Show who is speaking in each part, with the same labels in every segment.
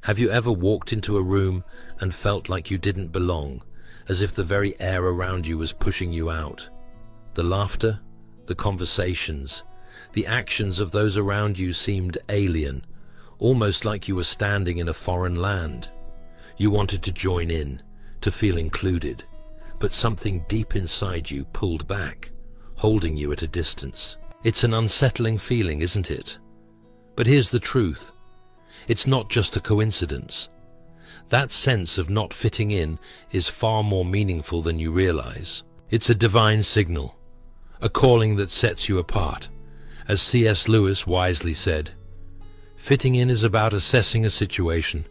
Speaker 1: Have you ever walked into a room and felt like you didn't belong, as if the very air around you was pushing you out? The laughter, the conversations, the actions of those around you seemed alien, almost like you were standing in a foreign land. You wanted to join in, to feel included, but something deep inside you pulled back, holding you at a distance. It's an unsettling feeling, isn't it? But here's the truth. It's not just a coincidence. That sense of not fitting in is far more meaningful than you realize. It's a divine signal, a calling that sets you apart. As C.S. Lewis wisely said, fitting in is about assessing a situation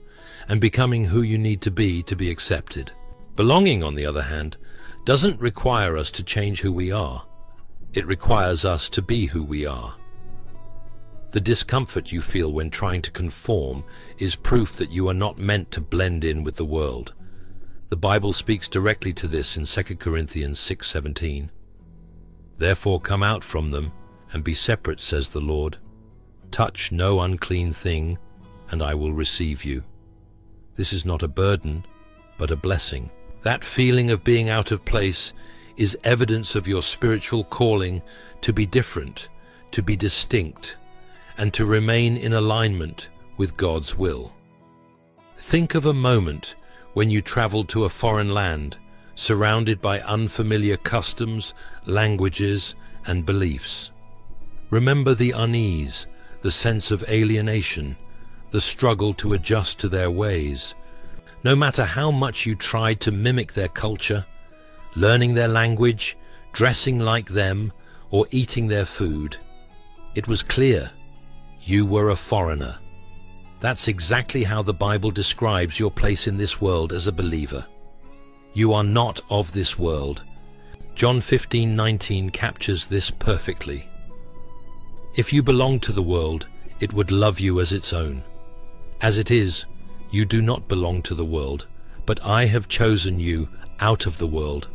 Speaker 1: and becoming who you need to be accepted. Belonging, on the other hand, doesn't require us to change who we are. It requires us to be who we are. The discomfort you feel when trying to conform is proof that you are not meant to blend in with the world. The Bible speaks directly to this in 2 Corinthians 6:17. Therefore come out from them and be separate, says the Lord. Touch no unclean thing, and I will receive you. This is not a burden, but a blessing. That feeling of being out of place is evidence of your spiritual calling to be different, to be distinct, and to remain in alignment with God's will. Think of a moment when you traveled to a foreign land, surrounded by unfamiliar customs, languages, and beliefs. Remember the unease, the sense of alienation, the struggle to adjust to their ways. No matter how much you tried to mimic their culture, learning their language, dressing like them, or eating their food, it was clear you were a foreigner. That's exactly how the Bible describes your place in this world as a believer. You are not of this world. John 15:19 captures this perfectly. If you belonged to the world, it would love you as its own. As it is, you do not belong to the world, but I have chosen you out of the world.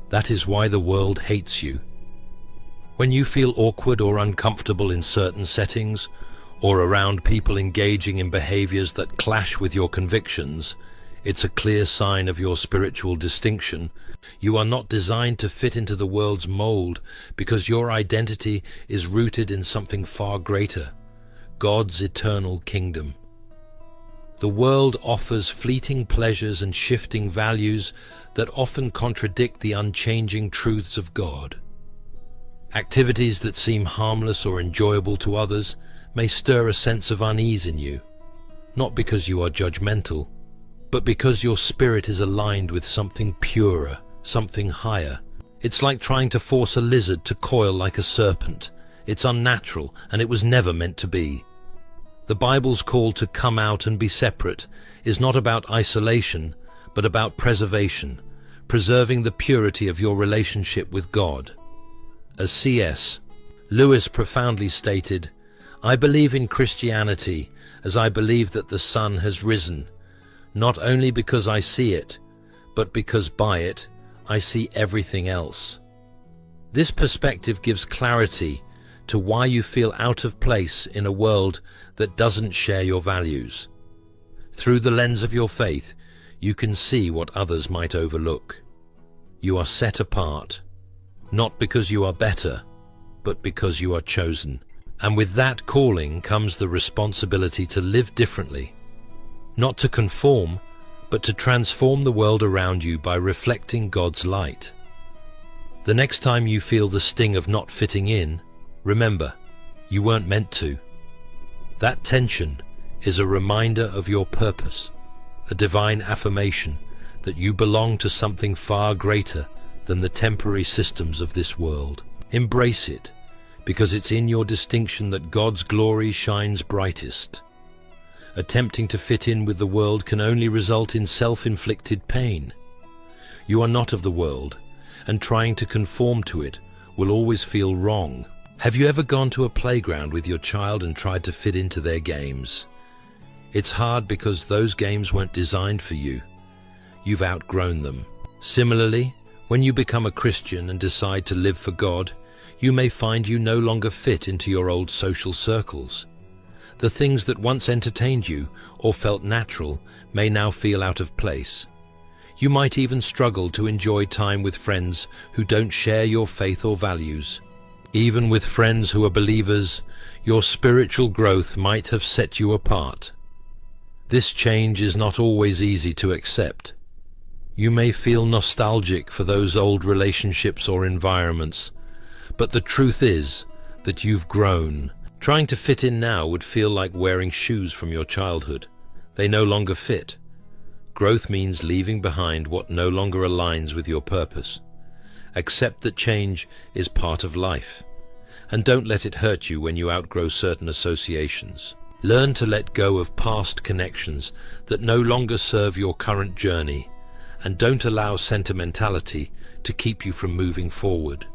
Speaker 1: That is why the world hates you. When you feel awkward or uncomfortable in certain settings, or around people engaging in behaviors that clash with your convictions, it's a clear sign of your spiritual distinction. You are not designed to fit into the world's mold because your identity is rooted in something far greater, God's eternal kingdom. The world offers fleeting pleasures and shifting values that often contradict the unchanging truths of God. Activities that seem harmless or enjoyable to others may stir a sense of unease in you, not because you are judgmental, but because your spirit is aligned with something purer, something higher. It's like trying to force a lizard to coil like a serpent. It's unnatural, and it was never meant to be. The Bible's call to come out and be separate is not about isolation, but about preservation, preserving the purity of your relationship with God. As C.S. Lewis profoundly stated, I believe in Christianity as I believe that the sun has risen, not only because I see it, but because by it I see everything else. This perspective gives clarity to why you feel out of place in a world that doesn't share your values. Through the lens of your faith, you can see what others might overlook. You are set apart, not because you are better, but because you are chosen. And with that calling comes the responsibility to live differently, not to conform, but to transform the world around you by reflecting God's light. The next time you feel the sting of not fitting in, remember, you weren't meant to. That tension is a reminder of your purpose, a divine affirmation that you belong to something far greater than the temporary systems of this world. Embrace it, because it's in your distinction that God's glory shines brightest. Attempting to fit in with the world can only result in self-inflicted pain. You are not of the world, and trying to conform to it will always feel wrong. Have you ever gone to a playground with your child and tried to fit into their games? It's hard because those games weren't designed for you. You've outgrown them. Similarly, when you become a Christian and decide to live for God, you may find you no longer fit into your old social circles. The things that once entertained you or felt natural may now feel out of place. You might even struggle to enjoy time with friends who don't share your faith or values. Even with friends who are believers, your spiritual growth might have set you apart. This change is not always easy to accept. You may feel nostalgic for those old relationships or environments, but the truth is that you've grown. Trying to fit in now would feel like wearing shoes from your childhood. They no longer fit. Growth means leaving behind what no longer aligns with your purpose. Accept that change is part of life, and don't let it hurt you when you outgrow certain associations. Learn to let go of past connections that no longer serve your current journey, and don't allow sentimentality to keep you from moving forward.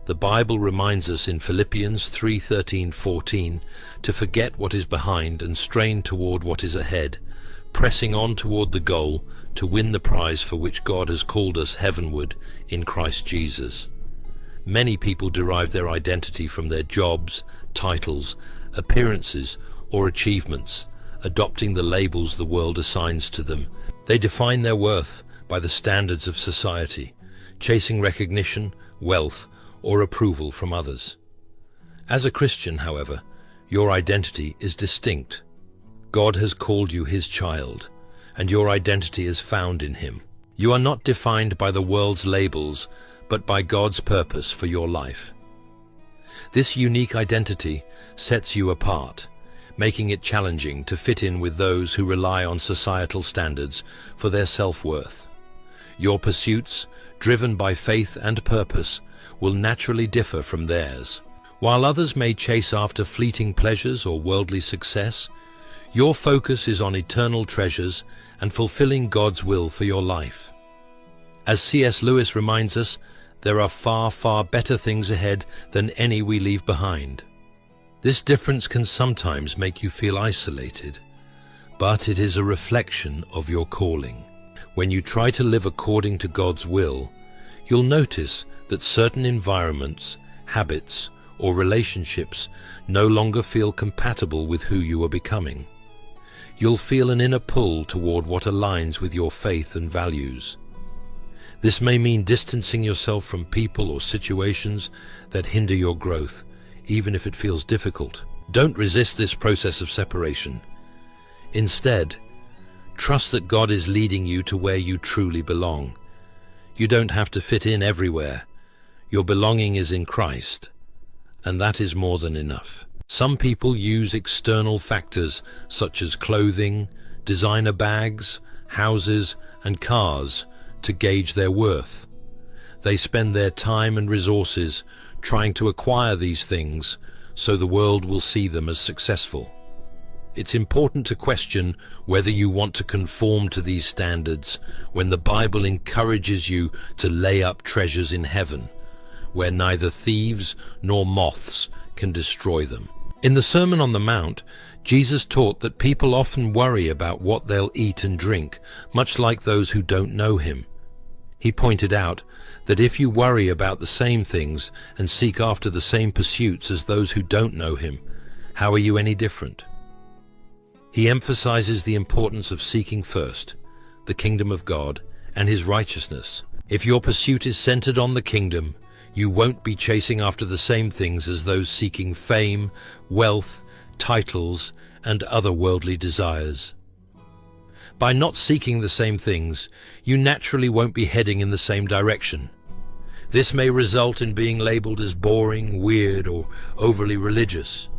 Speaker 1: The Bible reminds us in Philippians 3:13-14 to forget what is behind and strain toward what is ahead, pressing on toward the goal to win the prize for which God has called us heavenward in Christ Jesus. Many people derive their identity from their jobs, titles, appearances, or achievements, adopting the labels the world assigns to them. They define their worth by the standards of society, chasing recognition, wealth, or approval from others. As a Christian, however, your identity is distinct. God has called you his child, and your identity is found in him. You are not defined by the world's labels, but by God's purpose for your life. This unique identity sets you apart, making it challenging to fit in with those who rely on societal standards for their self-worth. Your pursuits, driven by faith and purpose, will naturally differ from theirs. While others may chase after fleeting pleasures or worldly success, your focus is on eternal treasures and fulfilling God's will for your life. As C.S. Lewis reminds us, there are far, far better things ahead than any we leave behind. This difference can sometimes make you feel isolated, but it is a reflection of your calling. When you try to live according to God's will, you'll notice that certain environments, habits, or relationships no longer feel compatible with who you are becoming. You'll feel an inner pull toward what aligns with your faith and values. This may mean distancing yourself from people or situations that hinder your growth, even if it feels difficult. Don't resist this process of separation. Instead, trust that God is leading you to where you truly belong. You don't have to fit in everywhere. Your belonging is in Christ, and that is more than enough. Some people use external factors such as clothing, designer bags, houses, and cars to gauge their worth. They spend their time and resources trying to acquire these things so the world will see them as successful. It's important to question whether you want to conform to these standards when the Bible encourages you to lay up treasures in heaven, where neither thieves nor moths can destroy them. In the Sermon on the Mount, Jesus taught that people often worry about what they'll eat and drink, much like those who don't know him. He pointed out that if you worry about the same things and seek after the same pursuits as those who don't know him, how are you any different? He emphasizes the importance of seeking first the kingdom of God and his righteousness. If your pursuit is centered on the kingdom, you won't be chasing after the same things as those seeking fame, wealth, titles, and other worldly desires. By not seeking the same things, you naturally won't be heading in the same direction. This may result in being labeled as boring, weird, or overly religious.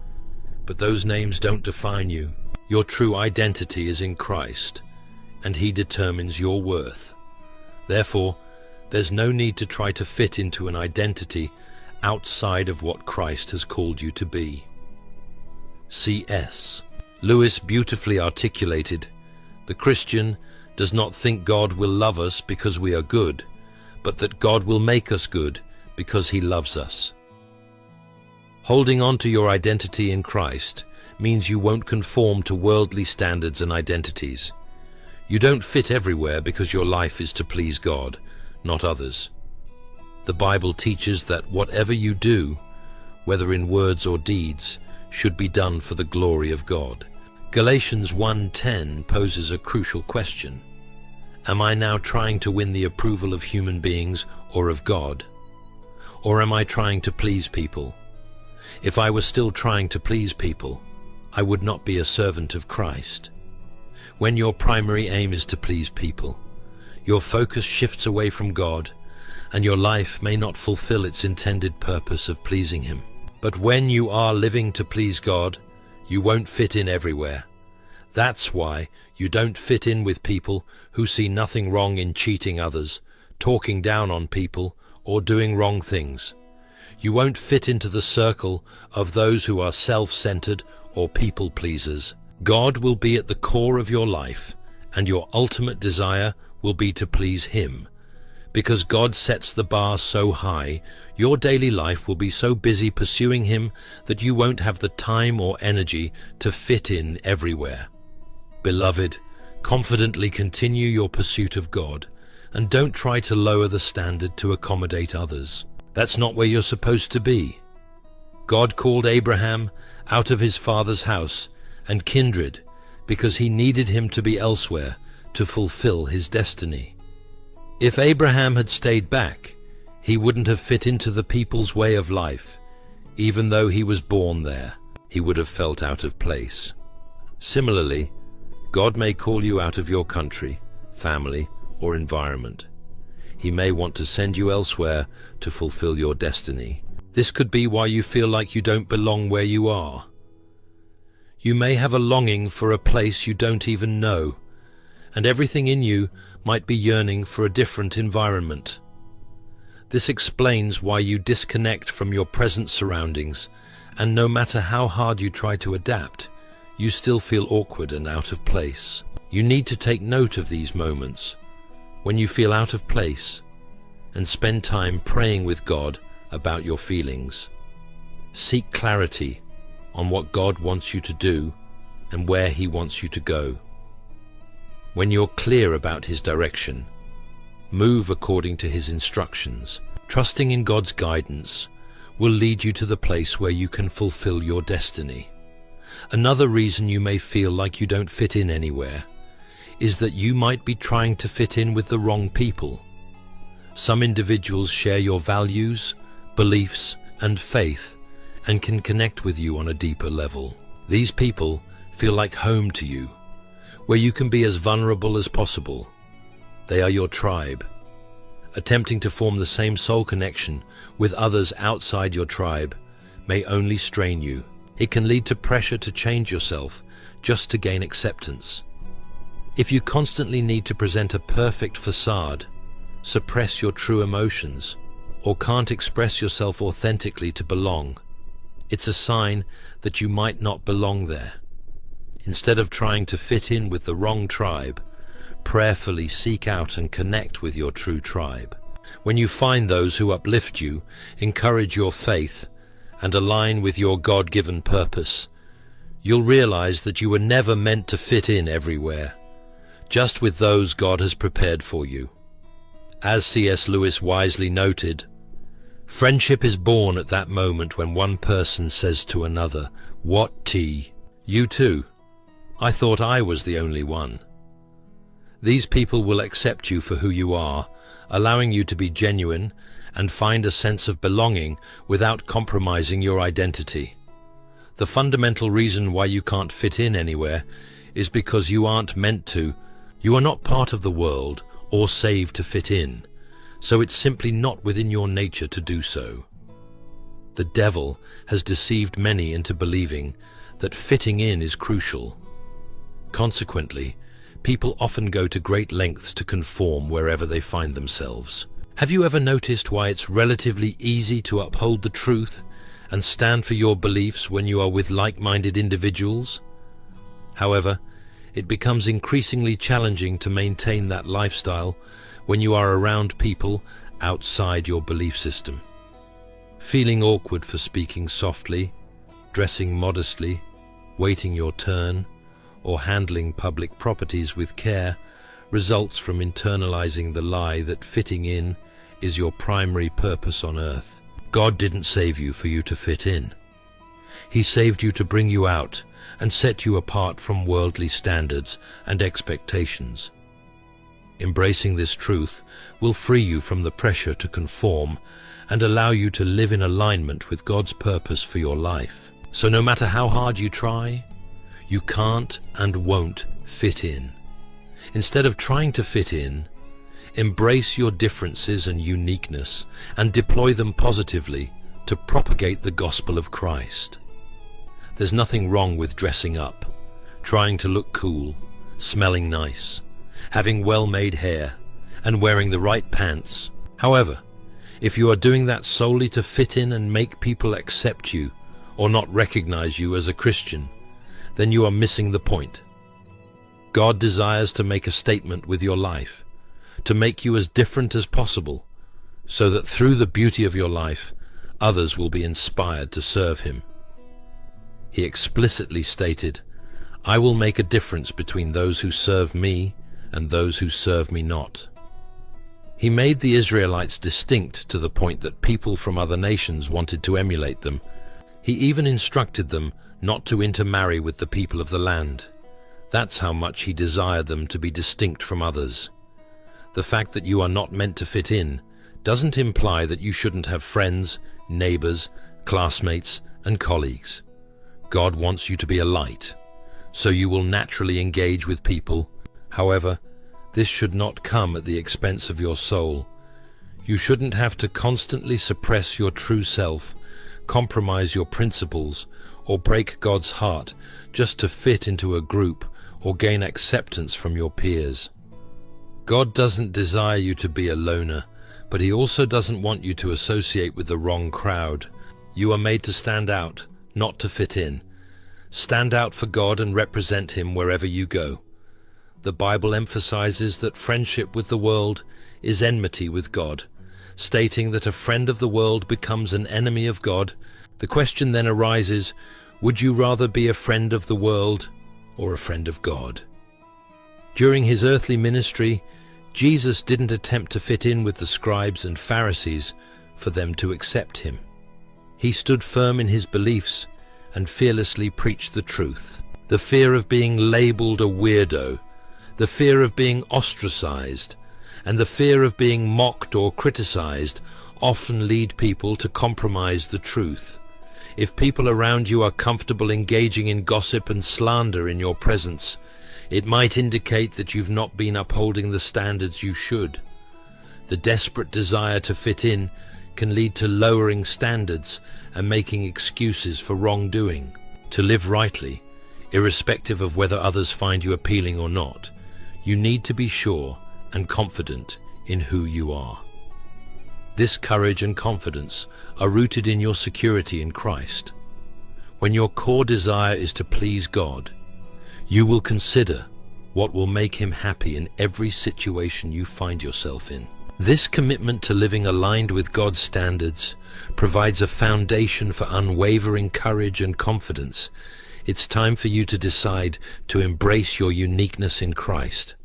Speaker 1: But those names don't define you. Your true identity is in Christ, and he determines your worth. Therefore, there's no need to try to fit into an identity outside of what Christ has called you to be. C.S. Lewis beautifully articulated, "The Christian does not think God will love us because we are good, but that God will make us good because he loves us." Holding on to your identity in Christ means you won't conform to worldly standards and identities. You don't fit everywhere because your life is to please God, not others. The Bible teaches that whatever you do, whether in words or deeds, should be done for the glory of God. Galatians 1:10 poses a crucial question. Am I now trying to win the approval of human beings or of God? Or am I trying to please people? If I was still trying to please people, I would not be a servant of Christ. When your primary aim is to please people, your focus shifts away from God, and your life may not fulfill its intended purpose of pleasing Him. But when you are living to please God, you won't fit in everywhere. That's why you don't fit in with people who see nothing wrong in cheating others, talking down on people, or doing wrong things. You won't fit into the circle of those who are self-centered or people-pleasers. God will be at the core of your life, and your ultimate desire will be to please Him. Because God sets the bar so high, your daily life will be so busy pursuing Him that you won't have the time or energy to fit in everywhere. Beloved, confidently continue your pursuit of God, and don't try to lower the standard to accommodate others. That's not where you're supposed to be. God called Abraham out of his father's house and kindred because He needed him to be elsewhere to fulfill his destiny. If Abraham had stayed back, he wouldn't have fit into the people's way of life. Even though he was born there, he would have felt out of place. Similarly, God may call you out of your country, family, or environment. He may want to send you elsewhere to fulfill your destiny. This could be why you feel like you don't belong where you are. You may have a longing for a place you don't even know, and everything in you might be yearning for a different environment. This explains why you disconnect from your present surroundings, and no matter how hard you try to adapt, you still feel awkward and out of place. You need to take note of these moments when you feel out of place and spend time praying with God about your feelings. Seek clarity on what God wants you to do and where He wants you to go. When you're clear about His direction, move according to His instructions. Trusting in God's guidance will lead you to the place where you can fulfill your destiny. Another reason you may feel like you don't fit in anywhere is that you might be trying to fit in with the wrong people. Some individuals share your values, beliefs, and faith and can connect with you on a deeper level. These people feel like home to you, where you can be as vulnerable as possible. They are your tribe. Attempting to form the same soul connection with others outside your tribe may only strain you. It can lead to pressure to change yourself just to gain acceptance. If you constantly need to present a perfect facade, suppress your true emotions, or can't express yourself authentically to belong, it's a sign that you might not belong there. Instead of trying to fit in with the wrong tribe, prayerfully seek out and connect with your true tribe. When you find those who uplift you, encourage your faith, and align with your God-given purpose, you'll realize that you were never meant to fit in everywhere, just with those God has prepared for you. As C.S. Lewis wisely noted, friendship is born at that moment when one person says to another, "What tea? You too? I thought I was the only one." These people will accept you for who you are, allowing you to be genuine and find a sense of belonging without compromising your identity. The fundamental reason why you can't fit in anywhere is because you aren't meant to. You are not part of the world or saved to fit in, so it's simply not within your nature to do so. The devil has deceived many into believing that fitting in is crucial. Consequently, people often go to great lengths to conform wherever they find themselves. Have you ever noticed why it's relatively easy to uphold the truth and stand for your beliefs when you are with like-minded individuals? However, it becomes increasingly challenging to maintain that lifestyle when you are around people outside your belief system. Feeling awkward for speaking softly, dressing modestly, waiting your turn, or handling public properties with care results from internalizing the lie that fitting in is your primary purpose on earth. God didn't save you for you to fit in. He saved you to bring you out and set you apart from worldly standards and expectations. Embracing this truth will free you from the pressure to conform and allow you to live in alignment with God's purpose for your life. So no matter how hard you try, you can't and won't fit in. Instead of trying to fit in, embrace your differences and uniqueness and deploy them positively to propagate the gospel of Christ. There's nothing wrong with dressing up, trying to look cool, smelling nice, having well-made hair, and wearing the right pants. However, if you are doing that solely to fit in and make people accept you or not recognize you as a Christian, then you are missing the point. God desires to make a statement with your life, to make you as different as possible, so that through the beauty of your life, others will be inspired to serve Him. He explicitly stated, "I will make a difference between those who serve me and those who serve me not." He made the Israelites distinct to the point that people from other nations wanted to emulate them. He even instructed them not to intermarry with the people of the land. That's how much He desired them to be distinct from others. The fact that you are not meant to fit in doesn't imply that you shouldn't have friends, neighbors, classmates, and colleagues. God wants you to be a light, so you will naturally engage with people. However, this should not come at the expense of your soul. You shouldn't have to constantly suppress your true self, compromise your principles, or break God's heart just to fit into a group or gain acceptance from your peers. God doesn't desire you to be a loner, but He also doesn't want you to associate with the wrong crowd. You are made to stand out, not to fit in. Stand out for God and represent Him wherever you go. The Bible emphasizes that friendship with the world is enmity with God, stating that a friend of the world becomes an enemy of God. The question then arises, would you rather be a friend of the world or a friend of God? During His earthly ministry, Jesus didn't attempt to fit in with the scribes and Pharisees for them to accept Him. He stood firm in His beliefs and fearlessly preached the truth. The fear of being labeled a weirdo, the fear of being ostracized, and the fear of being mocked or criticized often lead people to compromise the truth. If people around you are comfortable engaging in gossip and slander in your presence, it might indicate that you've not been upholding the standards you should. The desperate desire to fit in can lead to lowering standards and making excuses for wrongdoing. To live rightly, irrespective of whether others find you appealing or not, you need to be sure and confident in who you are. This courage and confidence are rooted in your security in Christ. When your core desire is to please God, you will consider what will make Him happy in every situation you find yourself in. This commitment to living aligned with God's standards provides a foundation for unwavering courage and confidence. It's time for you to decide to embrace your uniqueness in Christ.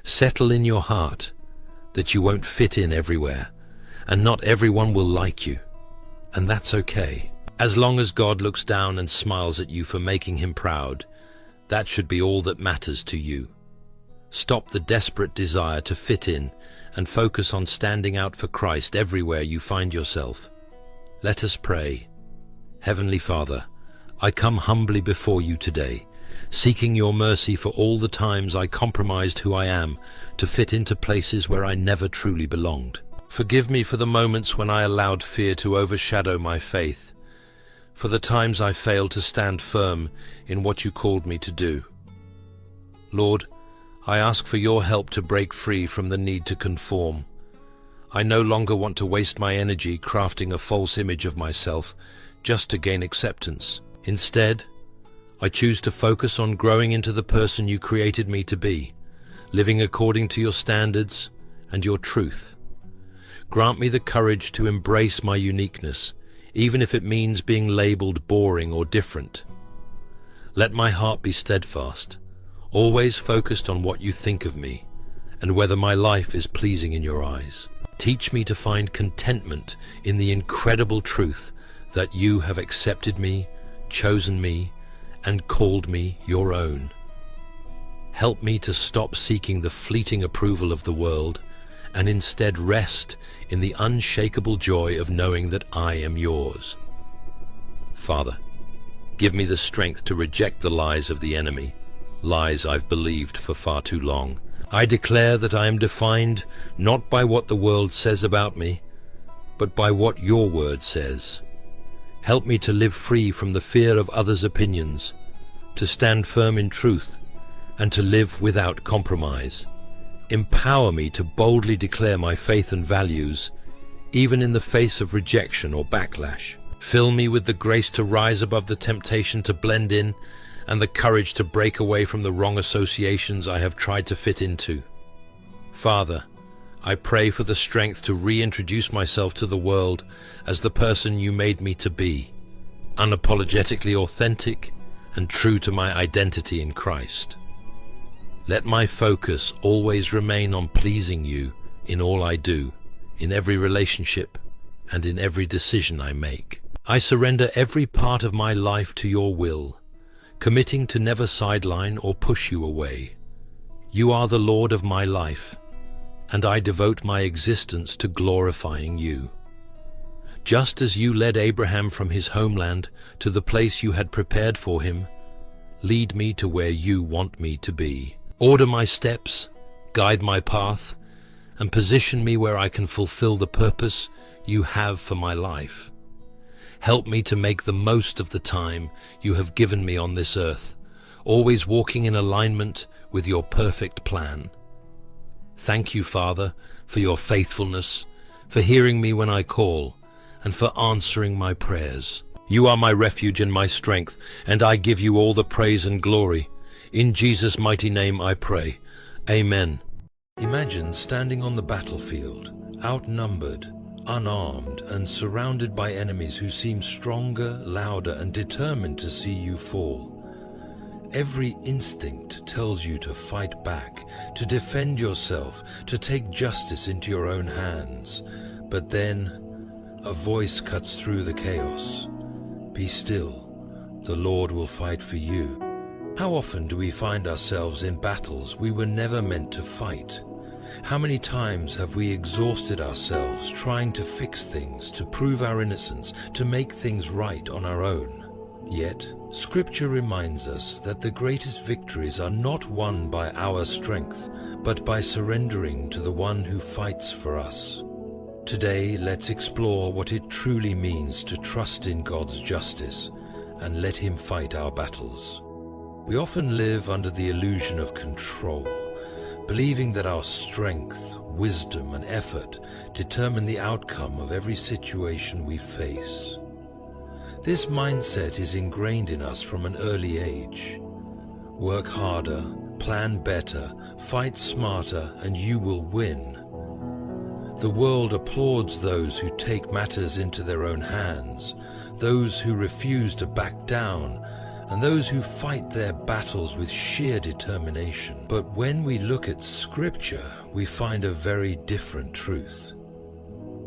Speaker 1: Settle in your heart that you won't fit in everywhere, and not everyone will like you, and that's okay. As long as God looks down and smiles at you for making Him proud, that should be all that matters to you. Stop the desperate desire to fit in and focus on standing out for Christ everywhere you find yourself. Let us pray. Heavenly Father, I come humbly before you today, seeking your mercy for all the times I compromised who I am to fit into places where I never truly belonged. Forgive me for the moments when I allowed fear to overshadow my faith, for the times I failed to stand firm in what you called me to do. Lord, I ask for your help to break free from the need to conform. I no longer want to waste my energy crafting a false image of myself just to gain acceptance. Instead, I choose to focus on growing into the person you created me to be, living according to your standards and your truth. Grant me the courage to embrace my uniqueness, even if it means being labeled boring or different. Let my heart be steadfast, always focused on what you think of me and whether my life is pleasing in your eyes. Teach me to find contentment in the incredible truth that you have accepted me, chosen me, and called me your own. Help me to stop seeking the fleeting approval of the world and instead rest in the unshakable joy of knowing that I am yours. Father, give me the strength to reject the lies of the enemy, lies I've believed for far too long. I declare that I am defined not by what the world says about me, but by what your word says. Help me to live free from the fear of others' opinions, to stand firm in truth, and to live without compromise. Empower me to boldly declare my faith and values, even in the face of rejection or backlash. Fill me with the grace to rise above the temptation to blend in and the courage to break away from the wrong associations I have tried to fit into. Father, I pray for the strength to reintroduce myself to the world as the person you made me to be, unapologetically authentic and true to my identity in Christ. Let my focus always remain on pleasing you in all I do, in every relationship, and in every decision I make. I surrender every part of my life to your will, committing to never sideline or push you away. You are the Lord of my life, and I devote my existence to glorifying you. Just as you led Abraham from his homeland to the place you had prepared for him, lead me to where you want me to be. Order my steps, guide my path, and position me where I can fulfill the purpose you have for my life. Help me to make the most of the time you have given me on this earth, always walking in alignment with your perfect plan. Thank you, Father, for your faithfulness, for hearing me when I call, and for answering my prayers. You are my refuge and my strength, and I give you all the praise and glory. In Jesus' mighty name I pray. Amen. Imagine standing on the battlefield, outnumbered, unarmed, and surrounded by enemies who seem stronger, louder, and determined to see you fall. Every instinct tells you to fight back, to defend yourself, to take justice into your own hands. But then a voice cuts through the chaos. Be still. The Lord will fight for you. How often do we find ourselves in battles we were never meant to fight? How many times have we exhausted ourselves trying to fix things, to prove our innocence, to make things right on our own? Yet, Scripture reminds us that the greatest victories are not won by our strength, but by surrendering to the one who fights for us. Today, let's explore what it truly means to trust in God's justice and let Him fight our battles. We often live under the illusion of control, believing that our strength, wisdom, and effort determine the outcome of every situation we face. This mindset is ingrained in us from an early age. Work harder, plan better, fight smarter, and you will win. The world applauds those who take matters into their own hands, those who refuse to back down, and those who fight their battles with sheer determination. But when we look at Scripture, we find a very different truth.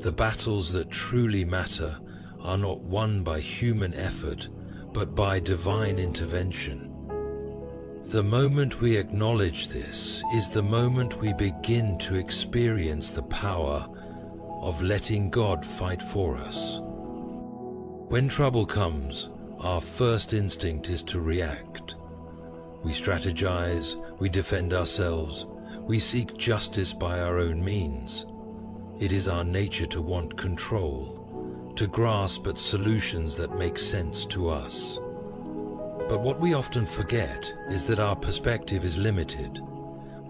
Speaker 1: The battles that truly matter are not won by human effort, but by divine intervention. The moment we acknowledge this is the moment we begin to experience the power of letting God fight for us. When trouble comes, our first instinct is to react. We strategize, we defend ourselves, we seek justice by our own means. It is our nature to want control, to grasp at solutions that make sense to us. But what we often forget is that our perspective is limited.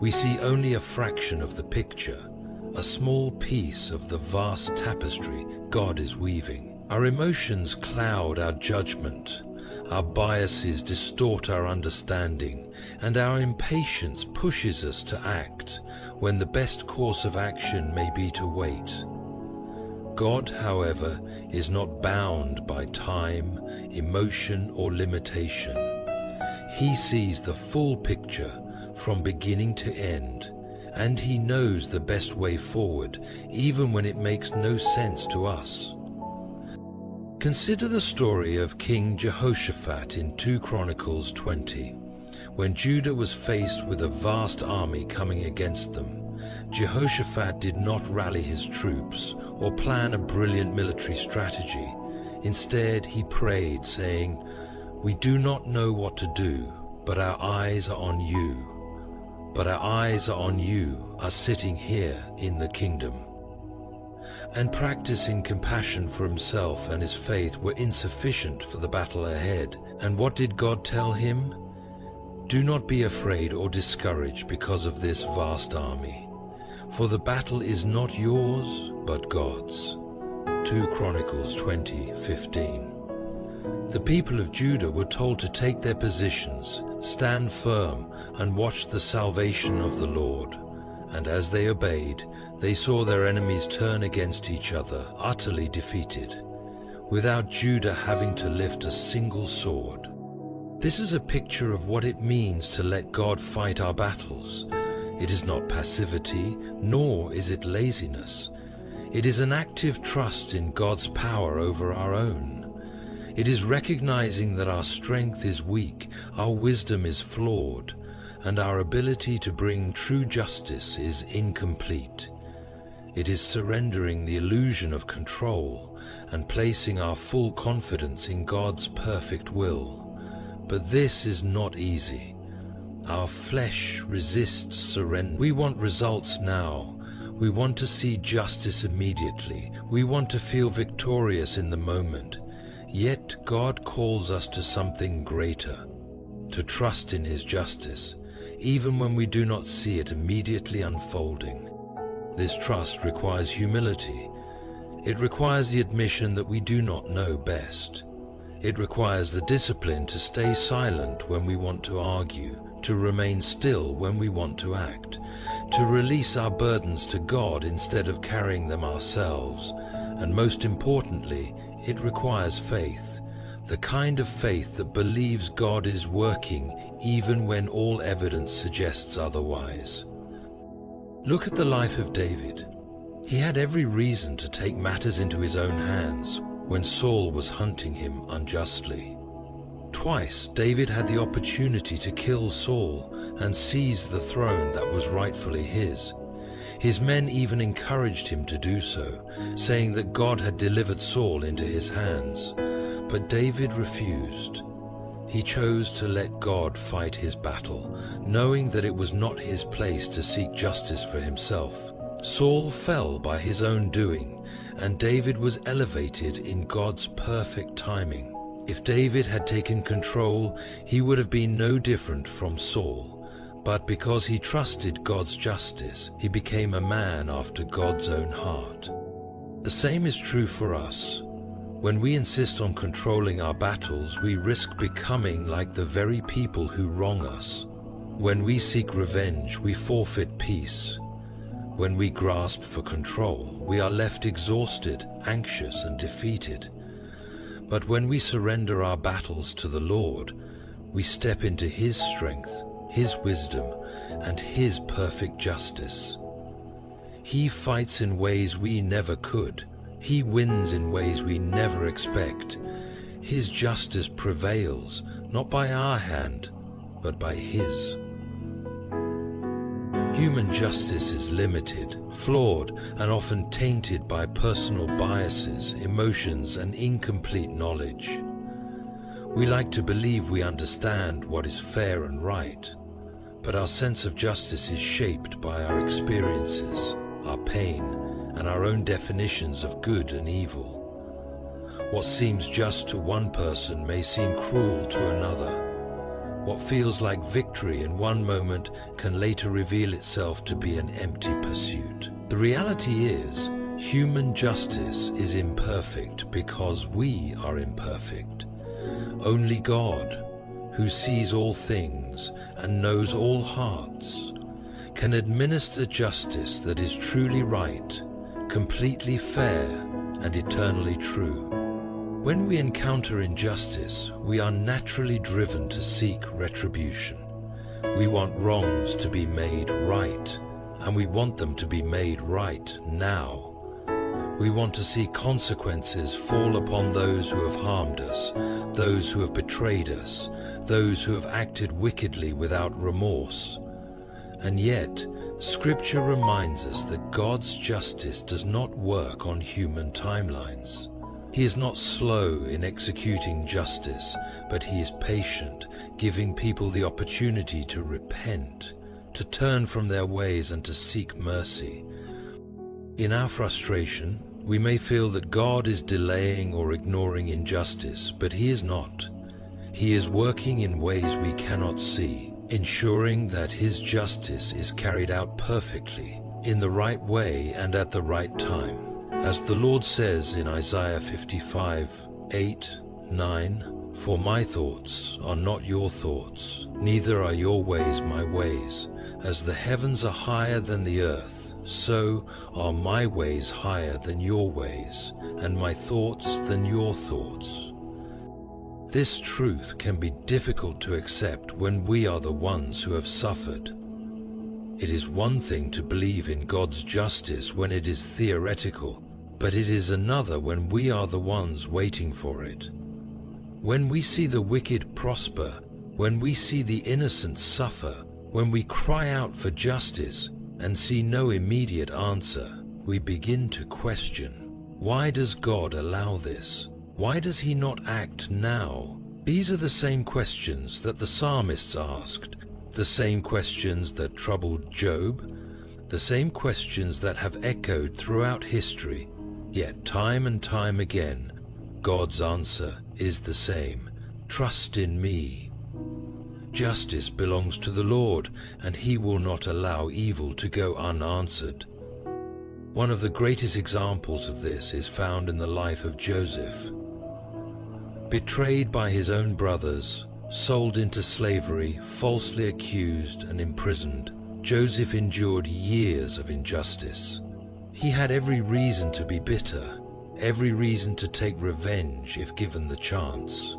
Speaker 1: We see only a fraction of the picture, a small piece of the vast tapestry God is weaving. Our emotions cloud our judgment, our biases distort our understanding, and our impatience pushes us to act when the best course of action may be to wait. God, however, is not bound by time, emotion, or limitation. He sees the full picture from beginning to end, and He knows the best way forward, even when it makes no sense to us. Consider the story of King Jehoshaphat in 2 Chronicles 20. When Judah was faced with a vast army coming against them, Jehoshaphat did not rally his troops or plan a brilliant military strategy. Instead, he prayed, saying, "We do not know what to do, but our eyes are on you. But our eyes are on you, are sitting here in the kingdom." And practicing compassion for himself and his faith were insufficient for the battle ahead. And what did God tell him? "Do not be afraid or discouraged because of this vast army, for the battle is not yours, but God's." 2 Chronicles 20:15. The people of Judah were told to take their positions, stand firm, and watch the salvation of the Lord. And as they obeyed, they saw their enemies turn against each other, utterly defeated, without Judah having to lift a single sword. This is a picture of what it means to let God fight our battles. It is not passivity, nor is it laziness. It is an active trust in God's power over our own. It is recognizing that our strength is weak, our wisdom is flawed, and our ability to bring true justice is incomplete. It is surrendering the illusion of control and placing our full confidence in God's perfect will. But this is not easy. Our flesh resists surrender. We want results now. We want to see justice immediately. We want to feel victorious in the moment. Yet God calls us to something greater, to trust in His justice, even when we do not see it immediately unfolding. This trust requires humility. It requires the admission that we do not know best. It requires the discipline to stay silent when we want to argue, to remain still when we want to act, to release our burdens to God instead of carrying them ourselves, and most importantly, it requires faith, the kind of faith that believes God is working even when all evidence suggests otherwise. Look at the life of David. He had every reason to take matters into his own hands when Saul was hunting him unjustly. Twice David had the opportunity to kill Saul and seize the throne that was rightfully his. His men even encouraged him to do so, saying that God had delivered Saul into his hands. But David refused. He chose to let God fight his battle, knowing that it was not his place to seek justice for himself. Saul fell by his own doing, and David was elevated in God's perfect timing. If David had taken control, he would have been no different from Saul. But because he trusted God's justice, he became a man after God's own heart. The same is true for us. When we insist on controlling our battles, we risk becoming like the very people who wrong us. When we seek revenge, we forfeit peace. When we grasp for control, we are left exhausted, anxious, and defeated. But when we surrender our battles to the Lord, we step into His strength, His wisdom, and His perfect justice. He fights in ways we never could. He wins in ways we never expect. His justice prevails, not by our hand, but by His. Human justice is limited, flawed, and often tainted by personal biases, emotions, and incomplete knowledge. We like to believe we understand what is fair and right, but our sense of justice is shaped by our experiences, our pain, and our own definitions of good and evil. What seems just to one person may seem cruel to another. What feels like victory in one moment can later reveal itself to be an empty pursuit. The reality is, human justice is imperfect because we are imperfect. Only God, who sees all things and knows all hearts, can administer justice that is truly right, completely fair, and eternally true. When we encounter injustice, we are naturally driven to seek retribution. We want wrongs to be made right, and we want them to be made right now. We want to see consequences fall upon those who have harmed us, those who have betrayed us, those who have acted wickedly without remorse. And yet, Scripture reminds us that God's justice does not work on human timelines. He is not slow in executing justice, but he is patient, giving people the opportunity to repent, to turn from their ways and to seek mercy. In our frustration, we may feel that God is delaying or ignoring injustice, but he is not. He is working in ways we cannot see, ensuring that his justice is carried out perfectly, in the right way and at the right time. As the Lord says in Isaiah 55:8-9, "For my thoughts are not your thoughts, neither are your ways my ways. As the heavens are higher than the earth, so are my ways higher than your ways, and my thoughts than your thoughts." This truth can be difficult to accept when we are the ones who have suffered. It is one thing to believe in God's justice when it is theoretical, but it is another when we are the ones waiting for it. When we see the wicked prosper, when we see the innocent suffer, when we cry out for justice and see no immediate answer, we begin to question, why does God allow this? Why does he not act now? These are the same questions that the psalmists asked, the same questions that troubled Job, the same questions that have echoed throughout history. Yet time and time again, God's answer is the same: trust in me. Justice belongs to the Lord, and he will not allow evil to go unanswered. One of the greatest examples of this is found in the life of Joseph. Betrayed by his own brothers, sold into slavery, falsely accused and imprisoned, Joseph endured years of injustice. He had every reason to be bitter, every reason to take revenge if given the chance.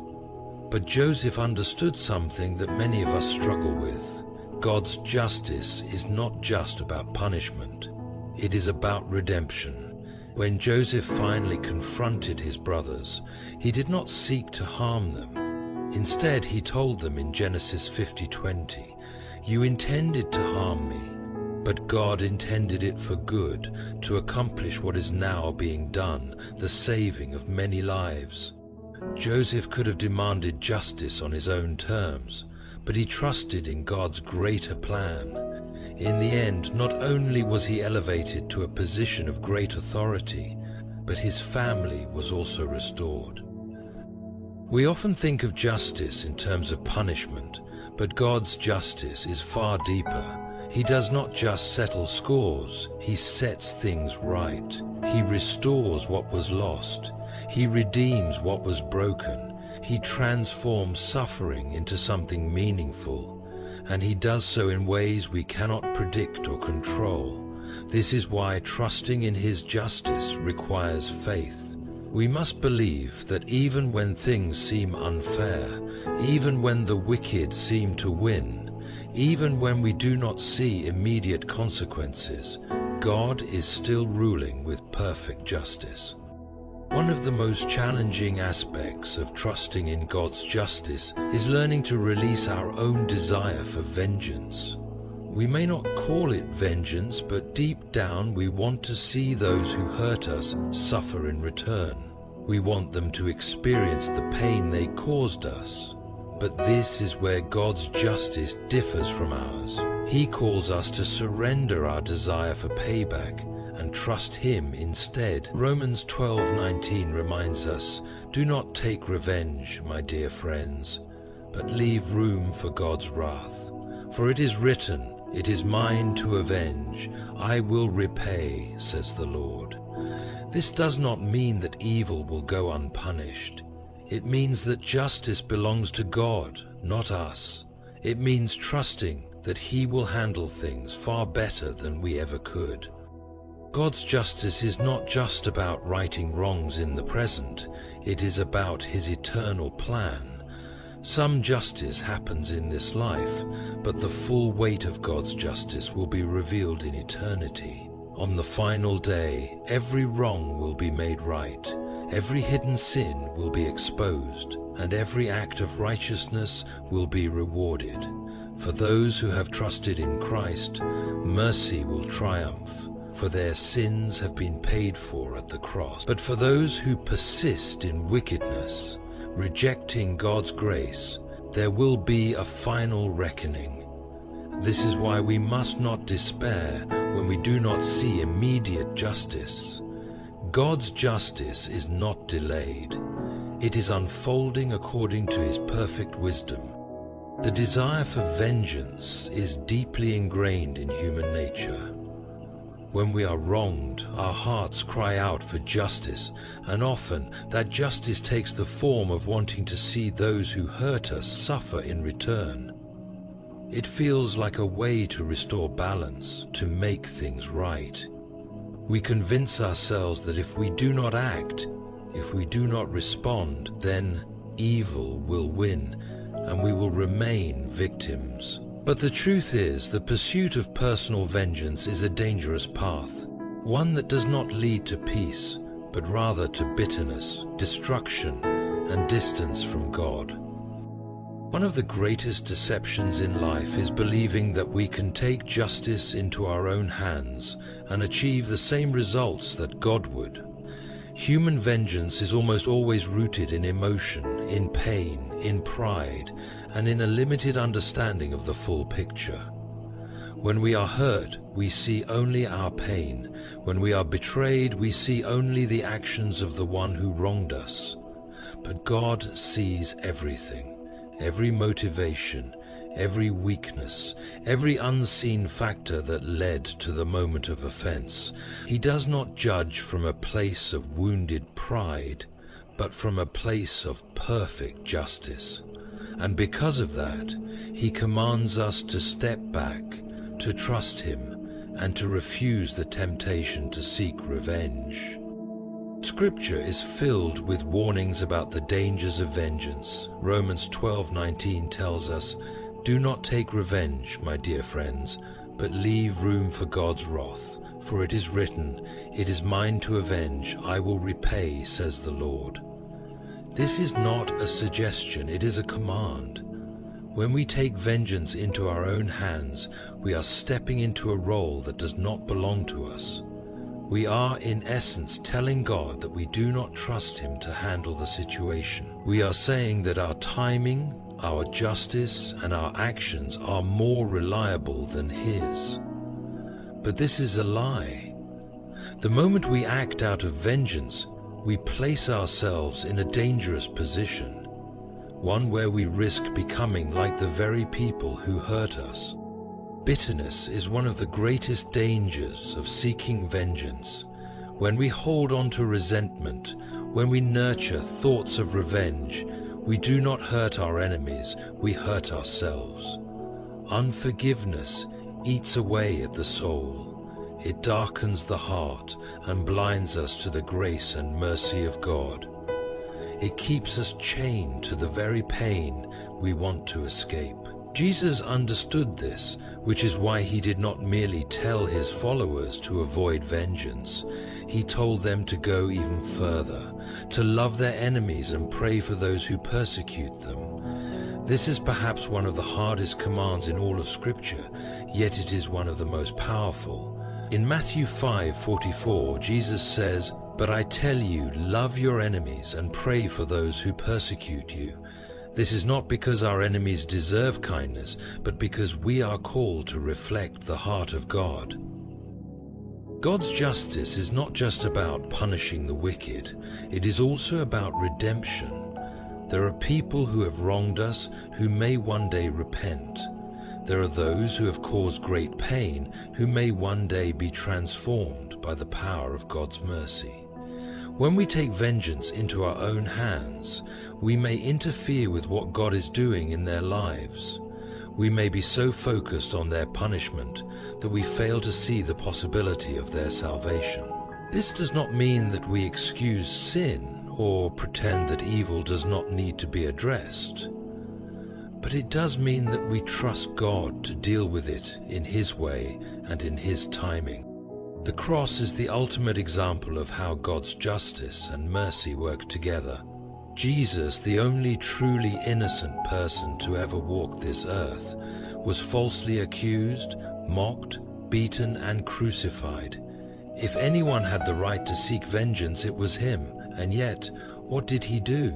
Speaker 1: But Joseph understood something that many of us struggle with. God's justice is not just about punishment. It is about redemption. When Joseph finally confronted his brothers, he did not seek to harm them. Instead, he told them in Genesis 50:20, "You intended to harm me, but God intended it for good, to accomplish what is now being done, the saving of many lives." Joseph could have demanded justice on his own terms, but he trusted in God's greater plan. In the end, not only was he elevated to a position of great authority, but his family was also restored. We often think of justice in terms of punishment, but God's justice is far deeper. He does not just settle scores, he sets things right. He restores what was lost. He redeems what was broken. He transforms suffering into something meaningful. And he does so in ways we cannot predict or control. This is why trusting in his justice requires faith. We must believe that even when things seem unfair, even when the wicked seem to win, even when we do not see immediate consequences, God is still ruling with perfect justice. One of the most challenging aspects of trusting in God's justice is learning to release our own desire for vengeance. We may not call it vengeance, but deep down we want to see those who hurt us suffer in return. We want them to experience the pain they caused us. But this is where God's justice differs from ours. He calls us to surrender our desire for payback and trust him instead. Romans 12:19 reminds us, "Do not take revenge, my dear friends, but leave room for God's wrath. For it is written, 'It is mine to avenge, I will repay,' says the Lord." This does not mean that evil will go unpunished. It means that justice belongs to God, not us. It means trusting that he will handle things far better than we ever could. God's justice is not just about righting wrongs in the present, it is about his eternal plan. Some justice happens in this life, but the full weight of God's justice will be revealed in eternity. On the final day, every wrong will be made right, every hidden sin will be exposed, and every act of righteousness will be rewarded. For those who have trusted in Christ, mercy will triumph, for their sins have been paid for at the cross. But for those who persist in wickedness, rejecting God's grace, there will be a final reckoning. This is why we must not despair when we do not see immediate justice. God's justice is not delayed. It is unfolding according to His perfect wisdom. The desire for vengeance is deeply ingrained in human nature. When we are wronged, our hearts cry out for justice, and often that justice takes the form of wanting to see those who hurt us suffer in return. It feels like a way to restore balance, to make things right. We convince ourselves that if we do not act, if we do not respond, then evil will win, and we will remain victims. But the truth is, the pursuit of personal vengeance is a dangerous path, one that does not lead to peace, but rather to bitterness, destruction, and distance from God. One of the greatest deceptions in life is believing that we can take justice into our own hands and achieve the same results that God would. Human vengeance is almost always rooted in emotion, in pain, in pride, and in a limited understanding of the full picture. When we are hurt, we see only our pain. When we are betrayed, we see only the actions of the one who wronged us. But God sees everything. Every motivation, every weakness, every unseen factor that led to the moment of offense. He does not judge from a place of wounded pride, but from a place of perfect justice. And because of that, He commands us to step back, to trust Him, and to refuse the temptation to seek revenge. Scripture is filled with warnings about the dangers of vengeance. Romans 12:19 tells us, "Do not take revenge, my dear friends, but leave room for God's wrath. For it is written, 'It is mine to avenge, I will repay, says the Lord.'" This is not a suggestion, it is a command. When we take vengeance into our own hands, we are stepping into a role that does not belong to us. We are, in essence, telling God that we do not trust Him to handle the situation. We are saying that our timing, our justice, and our actions are more reliable than His. But this is a lie. The moment we act out of vengeance, we place ourselves in a dangerous position, one where we risk becoming like the very people who hurt us. Bitterness is one of the greatest dangers of seeking vengeance. When we hold on to resentment, when we nurture thoughts of revenge, we do not hurt our enemies, we hurt ourselves. Unforgiveness eats away at the soul. It darkens the heart and blinds us to the grace and mercy of God. It keeps us chained to the very pain we want to escape. Jesus understood this, which is why He did not merely tell His followers to avoid vengeance. He told them to go even further, to love their enemies and pray for those who persecute them. This is perhaps one of the hardest commands in all of Scripture, yet it is one of the most powerful. In Matthew 5:44, Jesus says, "But I tell you, love your enemies and pray for those who persecute you." This is not because our enemies deserve kindness, but because we are called to reflect the heart of God. God's justice is not just about punishing the wicked, it is also about redemption. There are people who have wronged us who may one day repent. There are those who have caused great pain who may one day be transformed by the power of God's mercy. When we take vengeance into our own hands, we may interfere with what God is doing in their lives. We may be so focused on their punishment that we fail to see the possibility of their salvation. This does not mean that we excuse sin or pretend that evil does not need to be addressed. But it does mean that we trust God to deal with it in His way and in His timing. The cross is the ultimate example of how God's justice and mercy work together. Jesus, the only truly innocent person to ever walk this earth, was falsely accused, mocked, beaten, and crucified. If anyone had the right to seek vengeance, it was him. And yet, what did he do?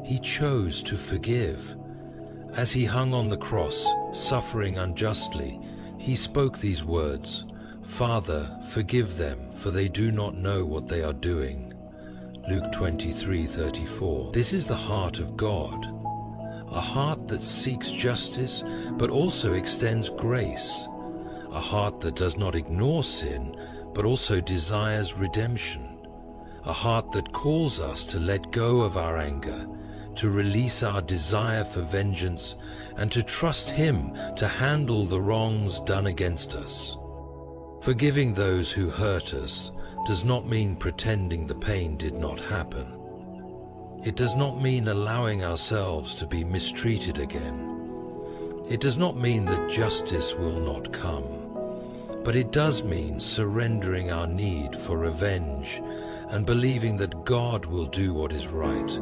Speaker 1: He chose to forgive. As he hung on the cross, suffering unjustly, he spoke these words, "Father, forgive them, for they do not know what they are doing." Luke 23:34. This is the heart of God, a heart that seeks justice but also extends grace, a heart that does not ignore sin but also desires redemption, a heart that calls us to let go of our anger, to release our desire for vengeance, and to trust Him to handle the wrongs done against us. Forgiving those who hurt us does not mean pretending the pain did not happen. It does not mean allowing ourselves to be mistreated again. It does not mean that justice will not come. But it does mean surrendering our need for revenge and believing that God will do what is right.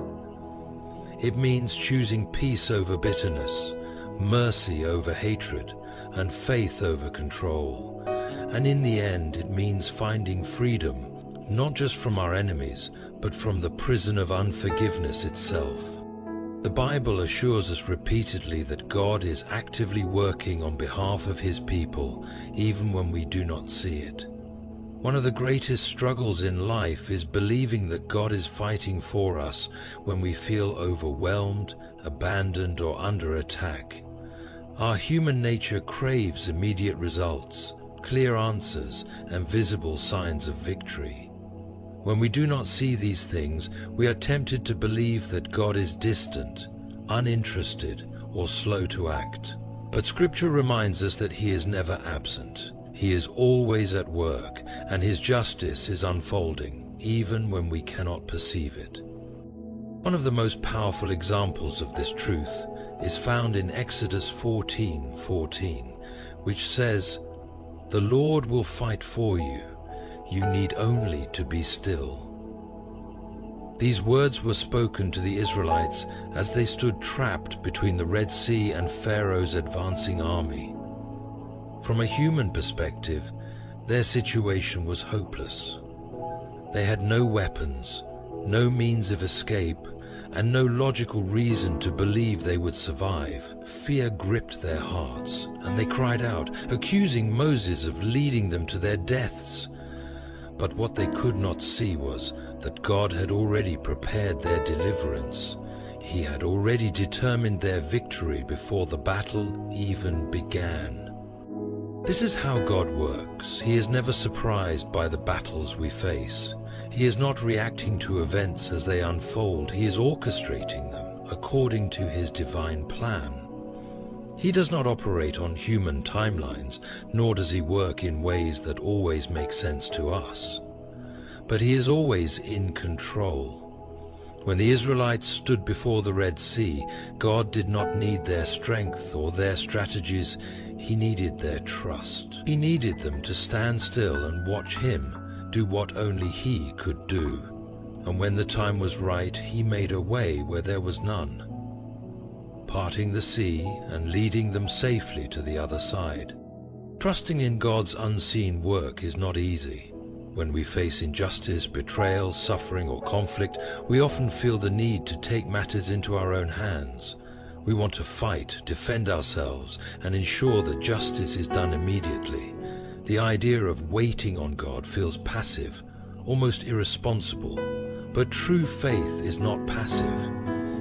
Speaker 1: It means choosing peace over bitterness, mercy over hatred, and faith over control. And in the end, it means finding freedom, not just from our enemies, but from the prison of unforgiveness itself. The Bible assures us repeatedly that God is actively working on behalf of His people, even when we do not see it. One of the greatest struggles in life is believing that God is fighting for us when we feel overwhelmed, abandoned, or under attack. Our human nature craves immediate results, clear answers, and visible signs of victory. When we do not see these things, we are tempted to believe that God is distant, uninterested, or slow to act. But Scripture reminds us that He is never absent. He is always at work, and His justice is unfolding, even when we cannot perceive it. One of the most powerful examples of this truth is found in Exodus 14:14, which says, "The Lord will fight for you. You need only to be still." These words were spoken to the Israelites as they stood trapped between the Red Sea and Pharaoh's advancing army. From a human perspective, their situation was hopeless. They had no weapons, no means of escape, and no logical reason to believe they would survive. Fear gripped their hearts, and they cried out, accusing Moses of leading them to their deaths. But what they could not see was that God had already prepared their deliverance. He had already determined their victory before the battle even began. This is how God works. He is never surprised by the battles we face. He is not reacting to events as they unfold. He is orchestrating them according to His divine plan. He does not operate on human timelines, nor does He work in ways that always make sense to us. But He is always in control. When the Israelites stood before the Red Sea, God did not need their strength or their strategies. He needed their trust. He needed them to stand still and watch Him do what only He could do. And when the time was right, He made a way where there was none, parting the sea and leading them safely to the other side. Trusting in God's unseen work is not easy. When we face injustice, betrayal, suffering, or conflict, we often feel the need to take matters into our own hands. We want to fight, defend ourselves, and ensure that justice is done immediately. The idea of waiting on God feels passive, almost irresponsible. But true faith is not passive.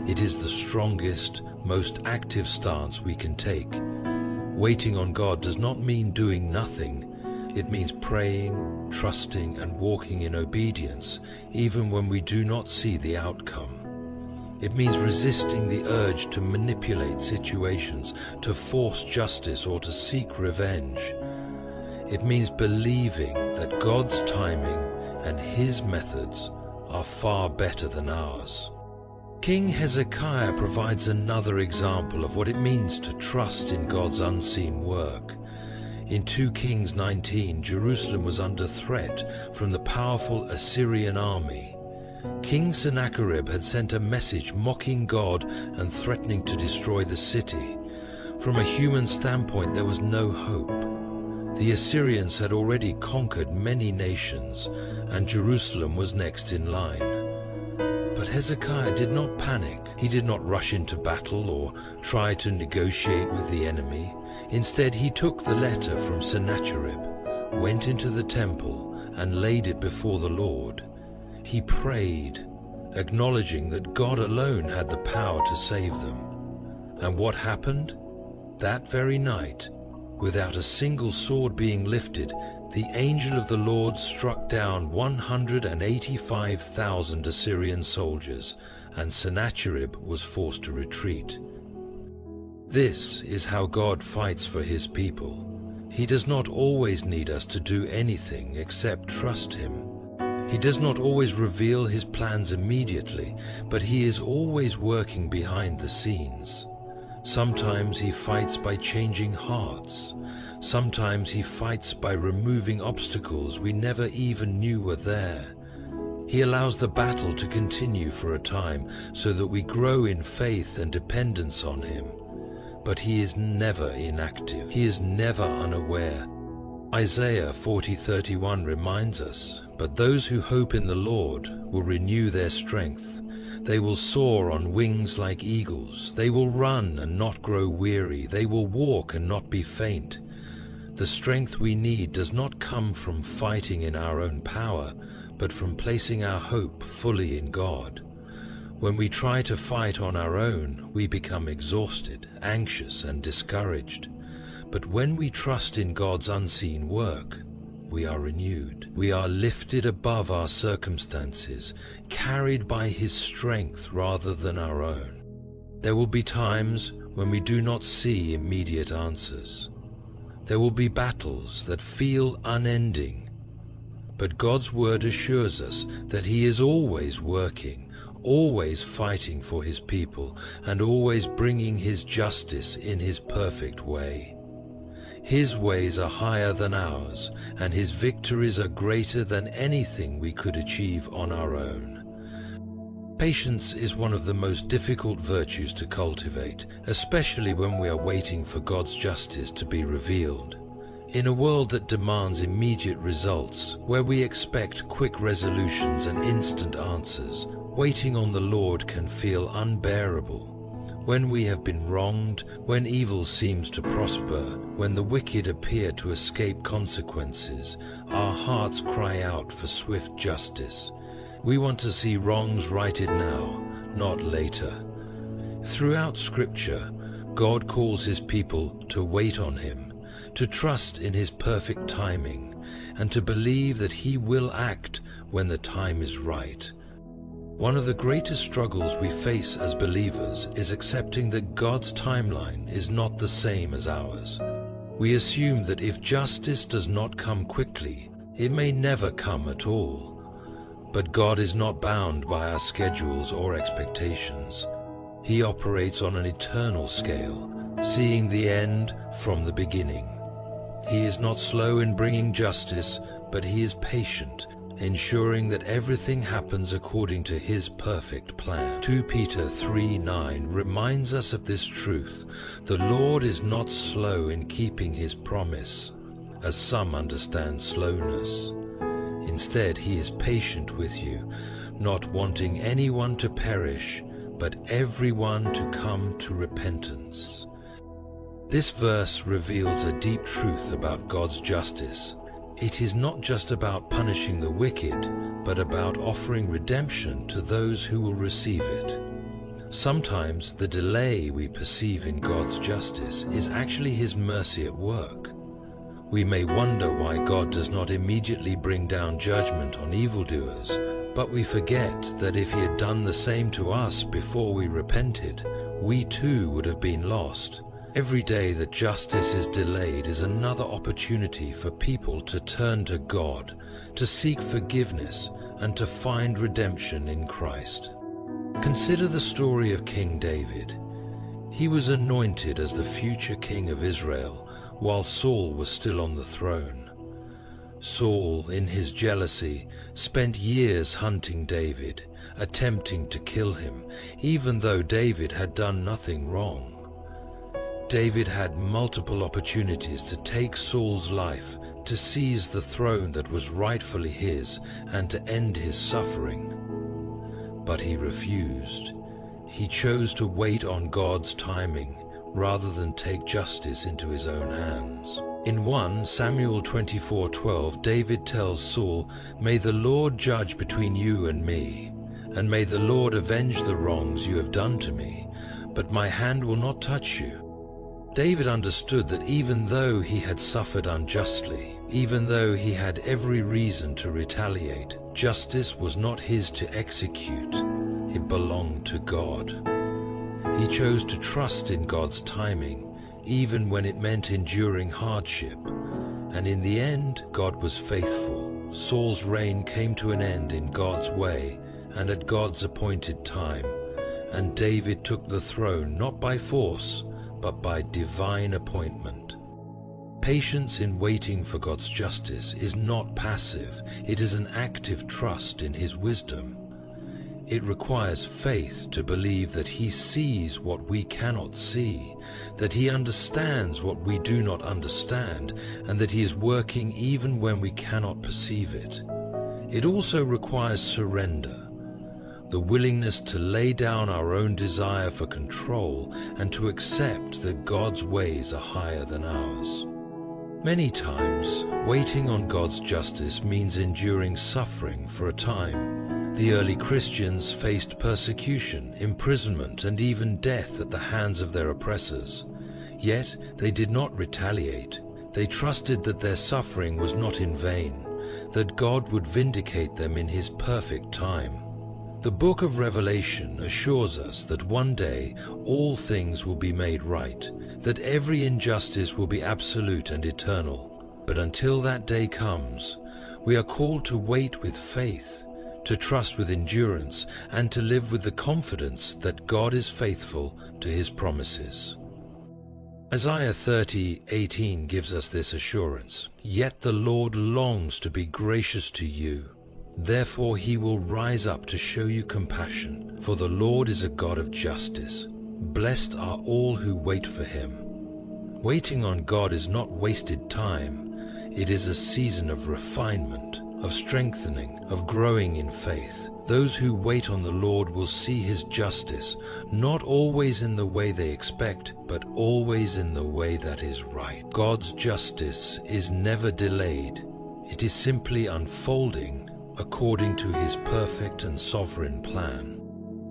Speaker 1: It is the strongest, most active stance we can take. Waiting on God does not mean doing nothing. It means praying, trusting, and walking in obedience, even when we do not see the outcome. It means resisting the urge to manipulate situations, to force justice, or to seek revenge. It means believing that God's timing and His methods are far better than ours. King Hezekiah provides another example of what it means to trust in God's unseen work. In 2 Kings 19, Jerusalem was under threat from the powerful Assyrian army. King Sennacherib had sent a message mocking God and threatening to destroy the city. From a human standpoint, there was no hope. The Assyrians had already conquered many nations, and Jerusalem was next in line. But Hezekiah did not panic. He did not rush into battle or try to negotiate with the enemy. Instead, he took the letter from Sennacherib, went into the temple, and laid it before the Lord. He prayed, acknowledging that God alone had the power to save them. And what happened? That very night, without a single sword being lifted, the angel of the Lord struck down 185,000 Assyrian soldiers, and Sennacherib was forced to retreat. This is how God fights for his people. He does not always need us to do anything except trust him. He does not always reveal his plans immediately, but he is always working behind the scenes. Sometimes he fights by changing hearts. Sometimes he fights by removing obstacles we never even knew were there. He allows the battle to continue for a time so that we grow in faith and dependence on him. But he is never inactive. He is never unaware. Isaiah 40:31 reminds us, "But those who hope in the Lord will renew their strength. They will soar on wings like eagles. They will run and not grow weary. They will walk and not be faint." The strength we need does not come from fighting in our own power, but from placing our hope fully in God. When we try to fight on our own, we become exhausted, anxious, and discouraged. But when we trust in God's unseen work, we are renewed. We are lifted above our circumstances, carried by his strength rather than our own. There will be times when we do not see immediate answers. There will be battles that feel unending. But God's word assures us that he is always working, always fighting for his people, and always bringing his justice in his perfect way. His ways are higher than ours, and his victories are greater than anything we could achieve on our own. Patience is one of the most difficult virtues to cultivate, especially when we are waiting for God's justice to be revealed. In a world that demands immediate results, where we expect quick resolutions and instant answers, waiting on the Lord can feel unbearable. When we have been wronged, when evil seems to prosper, when the wicked appear to escape consequences, our hearts cry out for swift justice. We want to see wrongs righted now, not later. Throughout Scripture, God calls his people to wait on him, to trust in his perfect timing, and to believe that he will act when the time is right. One of the greatest struggles we face as believers is accepting that God's timeline is not the same as ours. We assume that if justice does not come quickly, it may never come at all. But God is not bound by our schedules or expectations. He operates on an eternal scale, seeing the end from the beginning. He is not slow in bringing justice, but he is patient, ensuring that everything happens according to his perfect plan. 2 Peter 3:9 reminds us of this truth. The Lord is not slow in keeping his promise, as some understand slowness. Instead, he is patient with you, not wanting anyone to perish, but everyone to come to repentance. This verse reveals a deep truth about God's justice. It is not just about punishing the wicked, but about offering redemption to those who will receive it. Sometimes the delay we perceive in God's justice is actually his mercy at work. We may wonder why God does not immediately bring down judgment on evildoers, but we forget that if he had done the same to us before we repented, we too would have been lost. Every day that justice is delayed is another opportunity for people to turn to God, to seek forgiveness, and to find redemption in Christ. Consider the story of King David. He was anointed as the future king of Israel, while Saul was still on the throne. Saul, in his jealousy, spent years hunting David, attempting to kill him, even though David had done nothing wrong. David had multiple opportunities to take Saul's life, to seize the throne that was rightfully his, and to end his suffering. But he refused. He chose to wait on God's timing, rather than take justice into his own hands. In 1 Samuel 24:12, David tells Saul, "May the Lord judge between you and me, and may the Lord avenge the wrongs you have done to me, but my hand will not touch you." David understood that even though he had suffered unjustly, even though he had every reason to retaliate, justice was not his to execute. It belonged to God. He chose to trust in God's timing, even when it meant enduring hardship. And in the end, God was faithful. Saul's reign came to an end in God's way and at God's appointed time, and David took the throne not by force, but by divine appointment. Patience in waiting for God's justice is not passive, it is an active trust in His wisdom. It requires faith to believe that He sees what we cannot see, that He understands what we do not understand, and that He is working even when we cannot perceive it. It also requires surrender, the willingness to lay down our own desire for control and to accept that God's ways are higher than ours. Many times, waiting on God's justice means enduring suffering for a time. The early Christians faced persecution, imprisonment, and even death at the hands of their oppressors. Yet they did not retaliate. They trusted that their suffering was not in vain, that God would vindicate them in His perfect time. The book of Revelation assures us that one day all things will be made right, that every injustice will be absolute and eternal. But until that day comes, we are called to wait with faith, to trust with endurance, and to live with the confidence that God is faithful to His promises. Isaiah 30:18 gives us this assurance, "Yet the Lord longs to be gracious to you. Therefore He will rise up to show you compassion, for the Lord is a God of justice. Blessed are all who wait for Him." Waiting on God is not wasted time. It is a season of refinement, of strengthening, of growing in faith. Those who wait on the Lord will see His justice, not always in the way they expect, but always in the way that is right. God's justice is never delayed. It is simply unfolding according to His perfect and sovereign plan.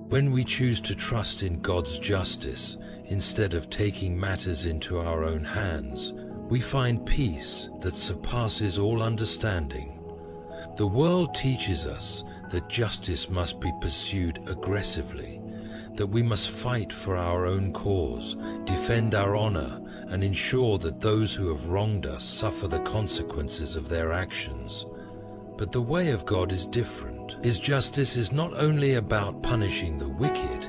Speaker 1: When we choose to trust in God's justice, instead of taking matters into our own hands, we find peace that surpasses all understanding. The world teaches us that justice must be pursued aggressively, that we must fight for our own cause, defend our honor, and ensure that those who have wronged us suffer the consequences of their actions. But the way of God is different. His justice is not only about punishing the wicked,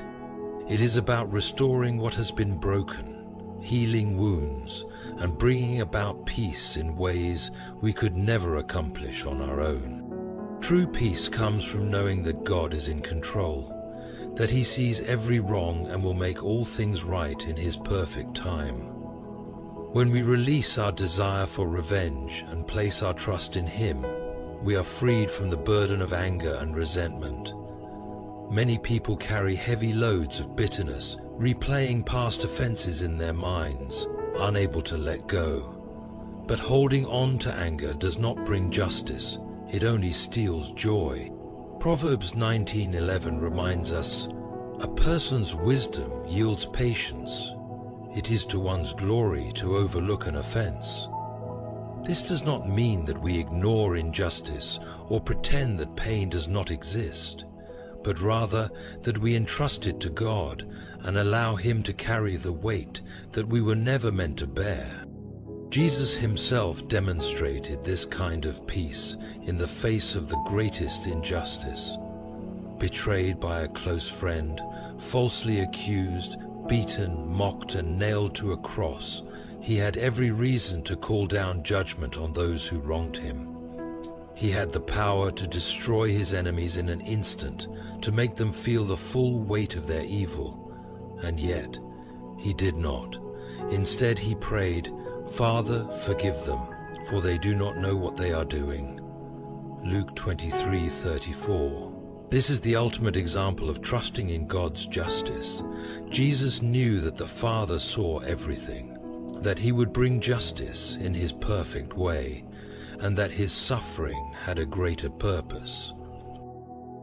Speaker 1: it is about restoring what has been broken, healing wounds, and bringing about peace in ways we could never accomplish on our own. True peace comes from knowing that God is in control, that He sees every wrong and will make all things right in His perfect time. When we release our desire for revenge and place our trust in Him, we are freed from the burden of anger and resentment. Many people carry heavy loads of bitterness, replaying past offenses in their minds, unable to let go. But holding on to anger does not bring justice, it only steals joy. Proverbs 19:11 reminds us, "A person's wisdom yields patience. It is to one's glory to overlook an offense." This does not mean that we ignore injustice or pretend that pain does not exist, but rather that we entrust it to God and allow Him to carry the weight that we were never meant to bear. Jesus Himself demonstrated this kind of peace in the face of the greatest injustice. Betrayed by a close friend, falsely accused, beaten, mocked, and nailed to a cross, He had every reason to call down judgment on those who wronged him. He had the power to destroy his enemies in an instant, to make them feel the full weight of their evil. And yet, he did not. Instead, he prayed, "Father, forgive them, for they do not know what they are doing." Luke 23:34. This is the ultimate example of trusting in God's justice. Jesus knew that the Father saw everything, that he would bring justice in his perfect way, and that his suffering had a greater purpose.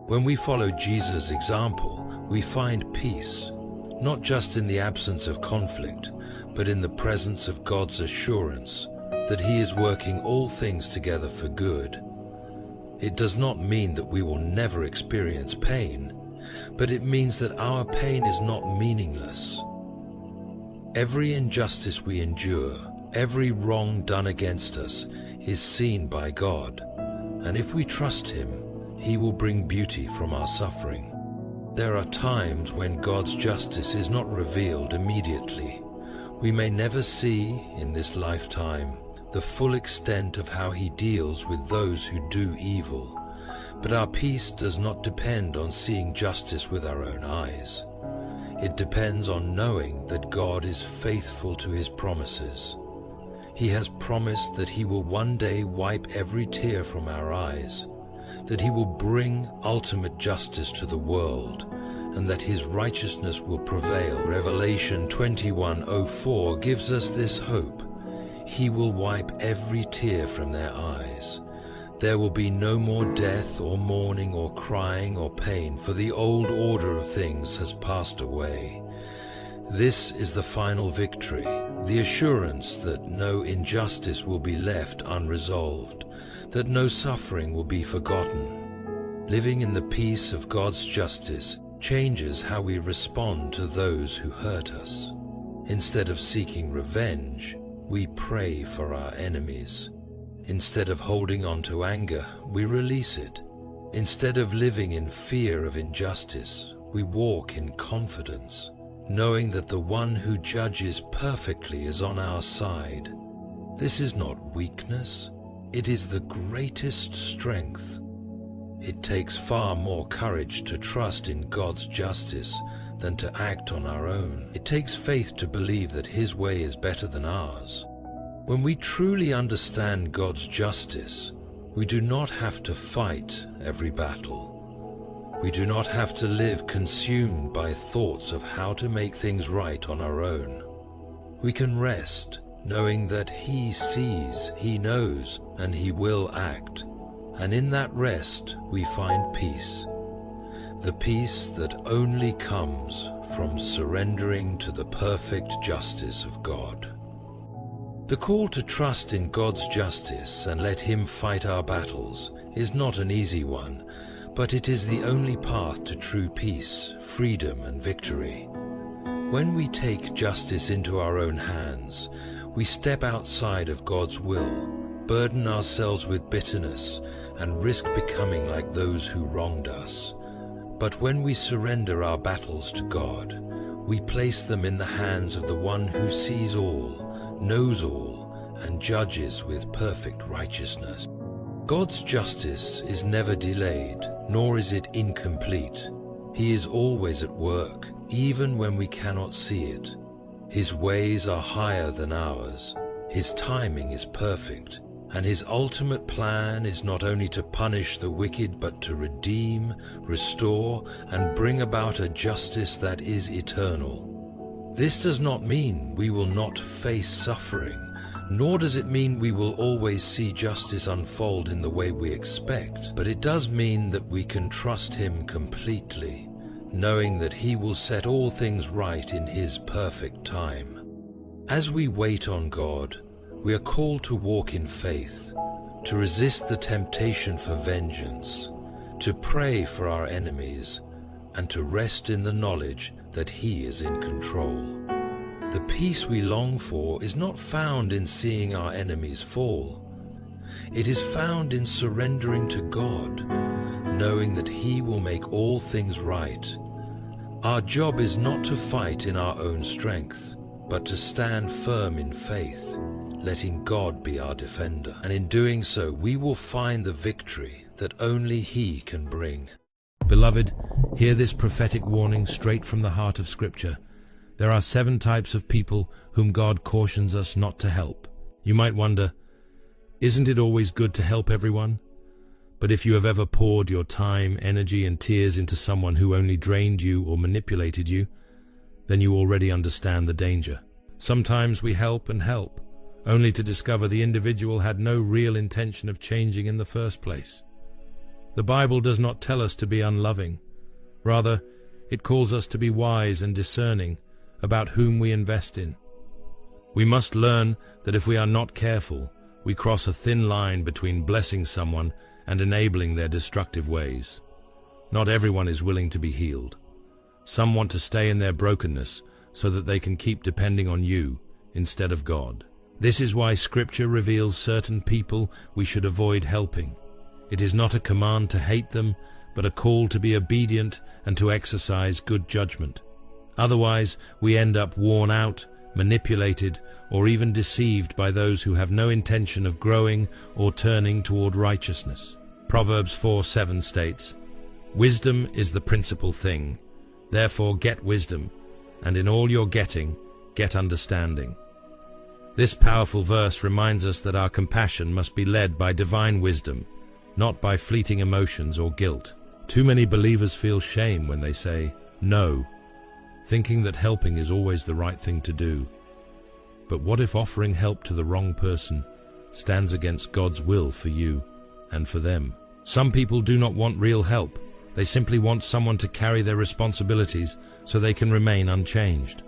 Speaker 1: When we follow Jesus' example, we find peace, not just in the absence of conflict, but in the presence of God's assurance that he is working all things together for good. It does not mean that we will never experience pain, but it means that our pain is not meaningless. Every injustice we endure, every wrong done against us, is seen by God, and if we trust him, he will bring beauty from our suffering. There are times when God's justice is not revealed immediately. We may never see, in this lifetime, the full extent of how he deals with those who do evil, but our peace does not depend on seeing justice with our own eyes. It depends on knowing that God is faithful to his promises. He has promised that he will one day wipe every tear from our eyes, that he will bring ultimate justice to the world, and that his righteousness will prevail. Revelation 21:04 gives us this hope. He will wipe every tear from their eyes. There will be no more death or mourning or crying or pain, for the old order of things has passed away. This is the final victory, the assurance that no injustice will be left unresolved, that no suffering will be forgotten. Living in the peace of God's justice changes how we respond to those who hurt us. Instead of seeking revenge, we pray for our enemies. Instead of holding on to anger, we release it. Instead of living in fear of injustice, we walk in confidence, knowing that the one who judges perfectly is on our side. This is not weakness, it is the greatest strength. It takes far more courage to trust in God's justice than to act on our own. It takes faith to believe that his way is better than ours. When we truly understand God's justice, we do not have to fight every battle. We do not have to live consumed by thoughts of how to make things right on our own. We can rest, knowing that he sees, he knows, and he will act. And in that rest, we find peace. The peace that only comes from surrendering to the perfect justice of God. The call to trust in God's justice and let him fight our battles is not an easy one, but it is the only path to true peace, freedom, and victory. When we take justice into our own hands, we step outside of God's will, burden ourselves with bitterness, and risk becoming like those who wronged us. But when we surrender our battles to God, we place them in the hands of the one who sees all, knows all, and judges with perfect righteousness. God's justice is never delayed, nor is it incomplete. He is always at work, even when we cannot see it. His ways are higher than ours. His timing is perfect, and his ultimate plan is not only to punish the wicked, but to redeem, restore, and bring about a justice that is eternal. This does not mean we will not face suffering, nor does it mean we will always see justice unfold in the way we expect, but it does mean that we can trust him completely, knowing that he will set all things right in his perfect time. As we wait on God, we are called to walk in faith, to resist the temptation for vengeance, to pray for our enemies, and to rest in the knowledge that he is in control. The peace we long for is not found in seeing our enemies fall. It is found in surrendering to God, knowing that he will make all things right. Our job is not to fight in our own strength. but to stand firm in faith, letting God be our defender. And in doing so, we will find the victory that only He can bring.
Speaker 2: Beloved, hear this prophetic warning straight from the heart of Scripture. There are 7 types of people whom God cautions us not to help. You might wonder, isn't it always good to help everyone? But if you have ever poured your time, energy, and tears into someone who only drained you or manipulated you, then you already understand the danger. Sometimes we help and help, only to discover the individual had no real intention of changing in the first place. The Bible does not tell us to be unloving. Rather, it calls us to be wise and discerning about whom we invest in. We must learn that if we are not careful, we cross a thin line between blessing someone and enabling their destructive ways. Not everyone is willing to be healed. Some want to stay in their brokenness so that they can keep depending on you instead of God. This is why Scripture reveals certain people we should avoid helping. It is not a command to hate them, but a call to be obedient and to exercise good judgment. Otherwise, we end up worn out, manipulated, or even deceived by those who have no intention of growing or turning toward righteousness. Proverbs 4:7 states, "Wisdom is the principal thing. Therefore get wisdom, and in all your getting, get understanding." This powerful verse reminds us that our compassion must be led by divine wisdom, not by fleeting emotions or guilt. Too many believers feel shame when they say no, thinking that helping is always the right thing to do. But what if offering help to the wrong person stands against God's will for you and for them? Some people do not want real help. They simply want someone to carry their responsibilities so they can remain unchanged.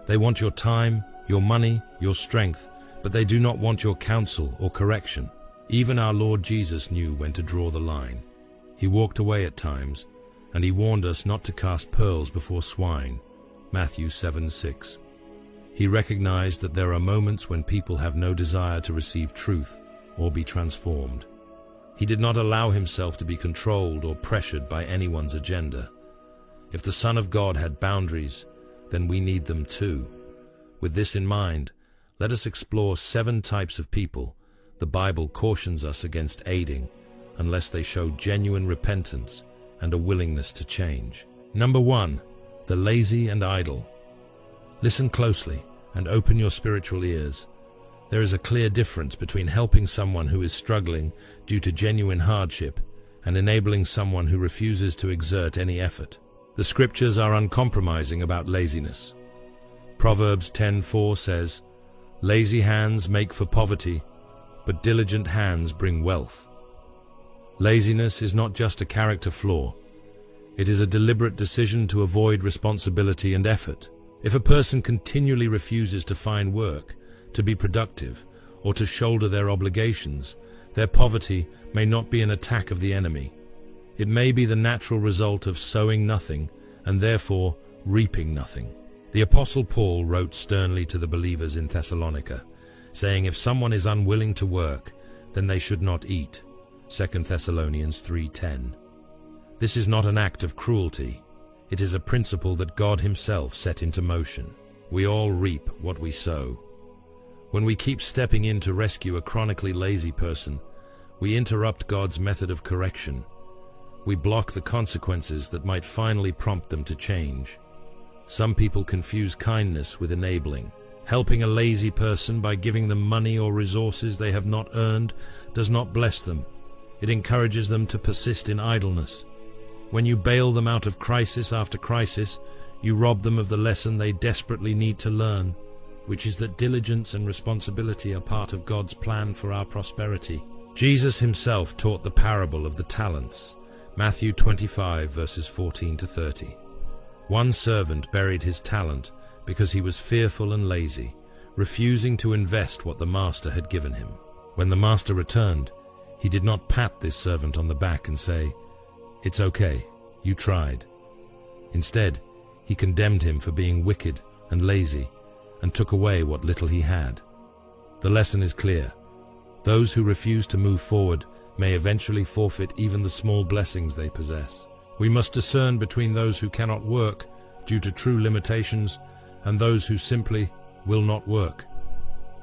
Speaker 2: They want your time, your money, your strength, but they do not want your counsel or correction. Even our Lord Jesus knew when to draw the line. He walked away at times, and he warned us not to cast pearls before swine. Matthew 7:6. He recognized that there are moments when people have no desire to receive truth or be transformed. He did not allow himself to be controlled or pressured by anyone's agenda. If the Son of God had boundaries, then we need them too. With this in mind, let us explore 7 types of people the Bible cautions us against aiding unless they show genuine repentance and a willingness to change. Number 1, the lazy and idle. Listen closely and open your spiritual ears. There is a clear difference between helping someone who is struggling due to genuine hardship and enabling someone who refuses to exert any effort. The Scriptures are uncompromising about laziness. Proverbs 10:4 says, "Lazy hands make for poverty, but diligent hands bring wealth." Laziness is not just a character flaw. It is a deliberate decision to avoid responsibility and effort. If a person continually refuses to find work, to be productive, or to shoulder their obligations, their poverty may not be an attack of the enemy. It may be the natural result of sowing nothing and therefore reaping nothing. The Apostle Paul wrote sternly to the believers in Thessalonica, saying if someone is unwilling to work, then they should not eat. 2 Thessalonians 3:10. This is not an act of cruelty. It is a principle that God himself set into motion. We all reap what we sow. When we keep stepping in to rescue a chronically lazy person, we interrupt God's method of correction. We block the consequences that might finally prompt them to change. Some people confuse kindness with enabling. Helping a lazy person by giving them money or resources they have not earned does not bless them. It encourages them to persist in idleness. When you bail them out of crisis after crisis, you rob them of the lesson they desperately need to learn, which is that diligence and responsibility are part of God's plan for our prosperity. Jesus himself taught the parable of the talents, Matthew 25 verses 14 to 30. One servant buried his talent because he was fearful and lazy, refusing to invest what the master had given him. When the master returned, he did not pat this servant on the back and say, "It's okay, you tried." Instead, he condemned him for being wicked and lazy and took away what little he had. The lesson is clear. Those who refuse to move forward may eventually forfeit even the small blessings they possess. We must discern between those who cannot work due to true limitations and those who simply will not work.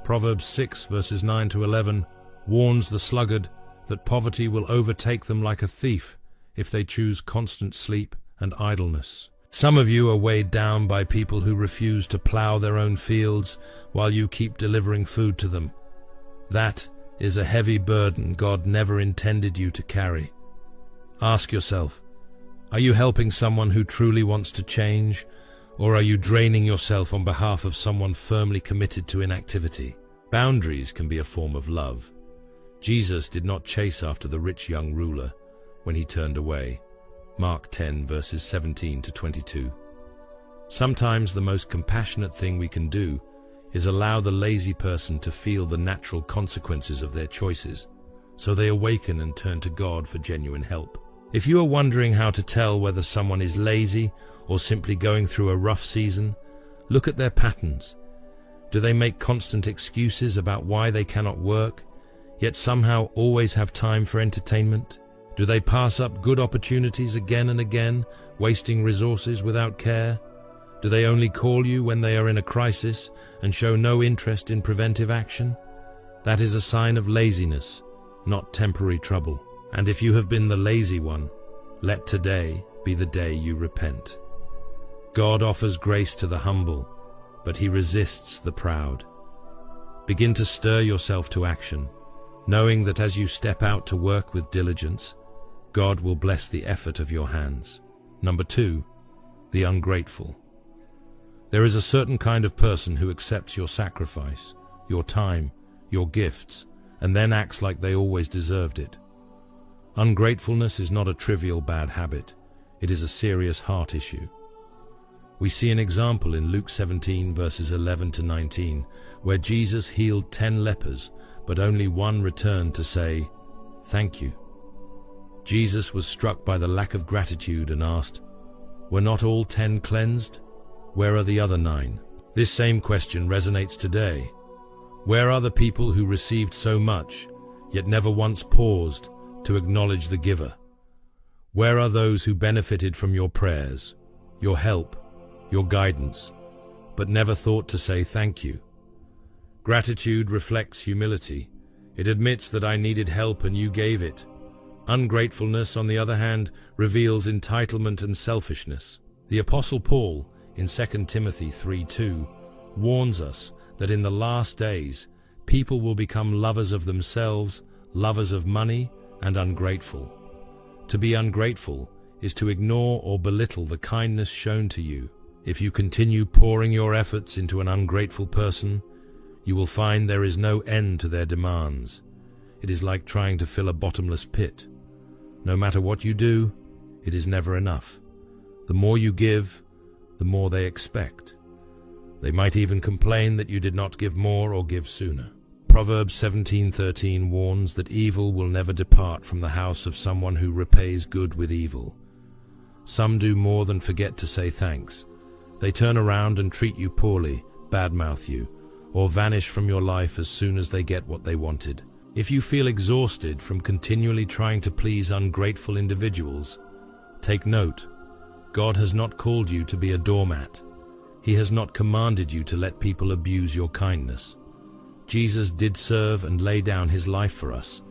Speaker 2: Proverbs 6 verses 9 to 11 warns the sluggard that poverty will overtake them like a thief if they choose constant sleep and idleness. Some of you are weighed down by people who refuse to plow their own fields while you keep delivering food to them. That is a heavy burden God never intended you to carry. Ask yourself, are you helping someone who truly wants to change, or are you draining yourself on behalf of someone firmly committed to inactivity? Boundaries can be a form of love. Jesus did not chase after the rich young ruler when he turned away. Mark 10 verses 17 to 22. Sometimes the most compassionate thing we can do is allow the lazy person to feel the natural consequences of their choices, so they awaken and turn to God for genuine help. If you are wondering how to tell whether someone is lazy or simply going through a rough season, look at their patterns. Do they make constant excuses about why they cannot work, yet somehow always have time for entertainment? Do they pass up good opportunities again and again, wasting resources without care? Do they only call you when they are in a crisis and show no interest in preventive action? That is a sign of laziness, not temporary trouble. And if you have been the lazy one, let today be the day you repent. God offers grace to the humble, but he resists the proud. Begin to stir yourself to action, knowing that as you step out to work with diligence, God will bless the effort of your hands. Number 2, the ungrateful. There is a certain kind of person who accepts your sacrifice, your time, your gifts, and then acts like they always deserved it. Ungratefulness is not a trivial bad habit. It is a serious heart issue. We see an example in Luke 17 verses 11 to 19, where Jesus healed 10 lepers, but only one returned to say, "Thank you." Jesus was struck by the lack of gratitude and asked, "Were not all 10 cleansed? Where are the other 9? This same question resonates today. Where are the people who received so much, yet never once paused to acknowledge the giver? Where are those who benefited from your prayers, your help, your guidance, but never thought to say thank you? Gratitude reflects humility. It admits that I needed help and you gave it. Ungratefulness, on the other hand, reveals entitlement and selfishness. The Apostle Paul, in 2 Timothy 3:2, warns us that in the last days, people will become lovers of themselves, lovers of money, and ungrateful. To be ungrateful is to ignore or belittle the kindness shown to you. If you continue pouring your efforts into an ungrateful person, you will find there is no end to their demands. It is like trying to fill a bottomless pit. No matter what you do, it is never enough. The more you give, the more they expect. They might even complain that you did not give more or give sooner. Proverbs 17:13 warns that evil will never depart from the house of someone who repays good with evil. Some do more than forget to say thanks. They turn around and treat you poorly, badmouth you, or vanish from your life as soon as they get what they wanted. If you feel exhausted from continually trying to please ungrateful individuals, take note. God has not called you to be a doormat. He has not commanded you to let people abuse your kindness. Jesus did serve and lay down his life for us,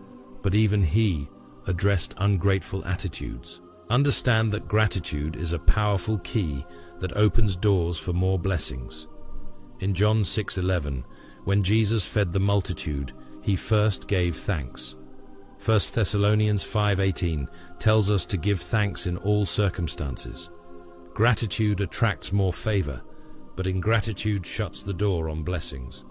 Speaker 2: but even he addressed ungrateful attitudes. Understand that gratitude is a powerful key that opens doors for more blessings. In John 6:11, when Jesus fed the multitude, he first gave thanks. 1 Thessalonians 5:18 tells us to give thanks in all circumstances. Gratitude attracts more favor, but ingratitude shuts the door on blessings.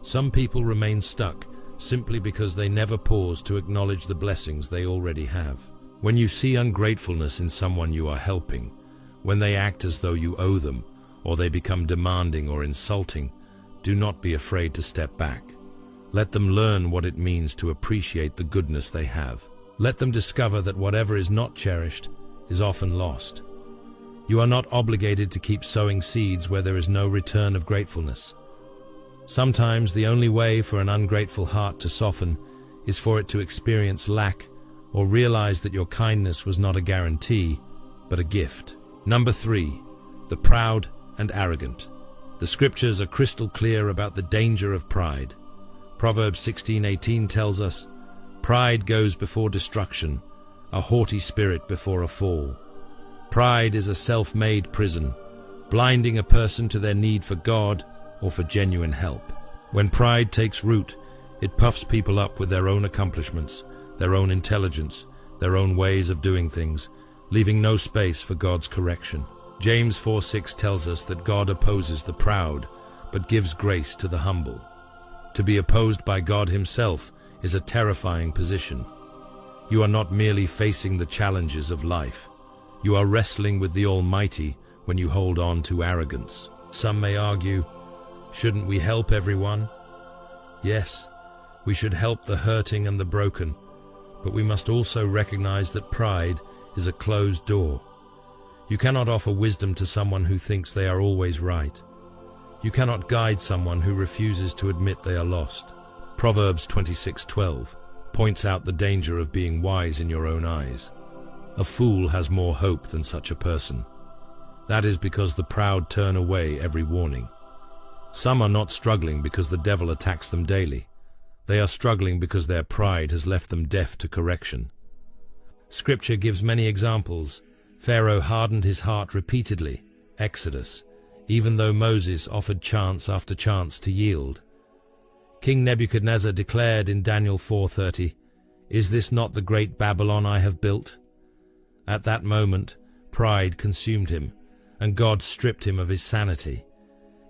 Speaker 2: Some people remain stuck simply because they never pause to acknowledge the blessings they already have. When you see ungratefulness in someone you are helping, when they act as though you owe them, or they become demanding or insulting, do not be afraid to step back. Let them learn what it means to appreciate the goodness they have. Let them discover that whatever is not cherished is often lost. You are not obligated to keep sowing seeds where there is no return of gratefulness. Sometimes the only way for an ungrateful heart to soften is for it to experience lack or realize that your kindness was not a guarantee, but a gift. Number 3, the proud and arrogant. The scriptures are crystal clear about the danger of pride. Proverbs 16:18 tells us, "Pride goes before destruction, a haughty spirit before a fall." Pride is a self-made prison, blinding a person to their need for God or for genuine help. When pride takes root, it puffs people up with their own accomplishments, their own intelligence, their own ways of doing things, leaving no space for God's correction. James 4:6 tells us that God opposes the proud, but gives grace to the humble. To be opposed by God Himself is a terrifying position. You are not merely facing the challenges of life. You are wrestling with the Almighty when you hold on to arrogance. Some may argue, shouldn't we help everyone? Yes, we should help the hurting and the broken, but we must also recognize that pride is a closed door. You cannot offer wisdom to someone who thinks they are always right. You cannot guide someone who refuses to admit they are lost. Proverbs 26:12 points out the danger of being wise in your own eyes. A fool has more hope than such a person. That is because the proud turn away every warning. Some are not struggling because the devil attacks them daily. They are struggling because their pride has left them deaf to correction. Scripture gives many examples. Pharaoh hardened his heart repeatedly, Exodus, even though Moses offered chance after chance to yield. King Nebuchadnezzar declared in Daniel 4:30, "Is this not the great Babylon I have built?" At that moment, pride consumed him, and God stripped him of his sanity.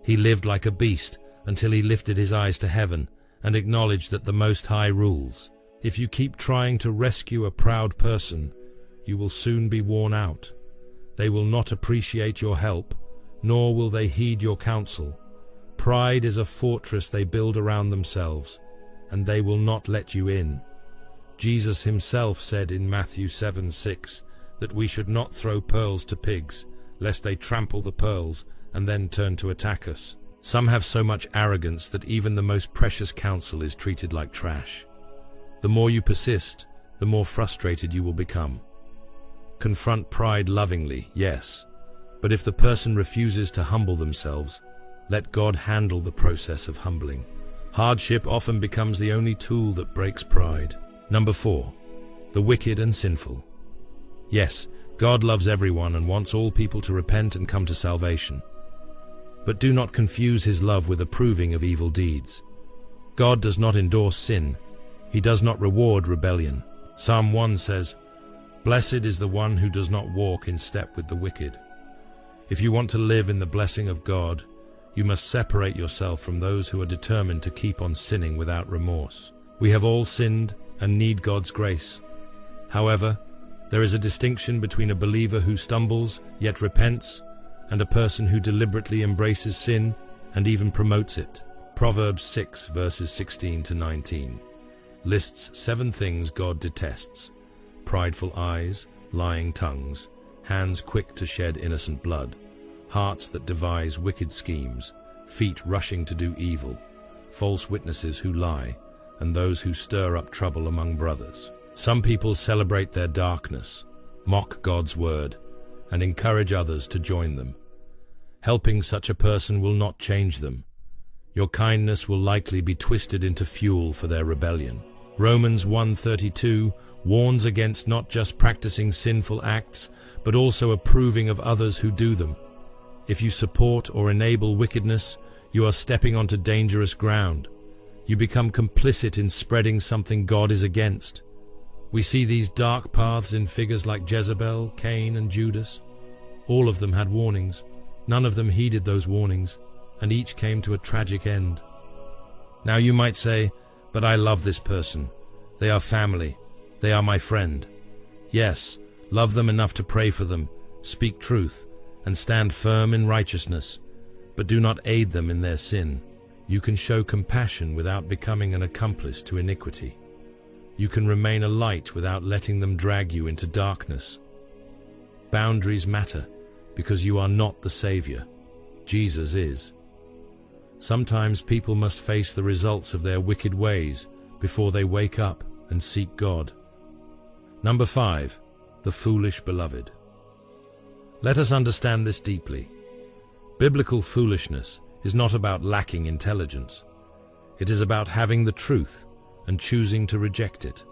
Speaker 2: He lived like a beast until he lifted his eyes to heaven and acknowledged that the Most High rules. If you keep trying to rescue a proud person, you will soon be worn out. They will not appreciate your help, nor will they heed your counsel. Pride is a fortress they build around themselves, and they will not let you in. Jesus himself said in Matthew 7:6 that we should not throw pearls to pigs, lest they trample the pearls and then turn to attack us. Some have so much arrogance that even the most precious counsel is treated like trash. The more you persist, the more frustrated you will become. Confront pride lovingly, yes, but if the person refuses to humble themselves, let God handle the process of humbling. Hardship often becomes the only tool that breaks pride. Number 4, the wicked and sinful. Yes, God loves everyone and wants all people to repent and come to salvation. But do not confuse his love with approving of evil deeds. God does not endorse sin. He does not reward rebellion. Psalm 1 says, "Blessed is the one who does not walk in step with the wicked." If you want to live in the blessing of God, you must separate yourself from those who are determined to keep on sinning without remorse. We have all sinned and need God's grace. However, there is a distinction between a believer who stumbles yet repents and a person who deliberately embraces sin and even promotes it. Proverbs 6 verses 16 to 19 lists 7 things God detests: prideful eyes, lying tongues, hands quick to shed innocent blood, hearts that devise wicked schemes, feet rushing to do evil, false witnesses who lie, and those who stir up trouble among brothers. Some people celebrate their darkness, mock God's word, and encourage others to join them. Helping such a person will not change them. Your kindness will likely be twisted into fuel for their rebellion. Romans 1:32 warns against not just practicing sinful acts, but also approving of others who do them. If you support or enable wickedness, you are stepping onto dangerous ground. You become complicit in spreading something God is against. We see these dark paths in figures like Jezebel, Cain, and Judas. All of them had warnings. None of them heeded those warnings, and each came to a tragic end. Now you might say, "But I love this person. They are family. They are my friend." Yes, love them enough to pray for them, speak truth, and stand firm in righteousness, but do not aid them in their sin. You can show compassion without becoming an accomplice to iniquity. You can remain a light without letting them drag you into darkness. Boundaries matter because you are not the Savior. Jesus is. Sometimes people must face the results of their wicked ways before they wake up and seek God. Number 5, the foolish beloved. Let us understand this deeply. Biblical foolishness is not about lacking intelligence. It is about having the truth and choosing to reject it.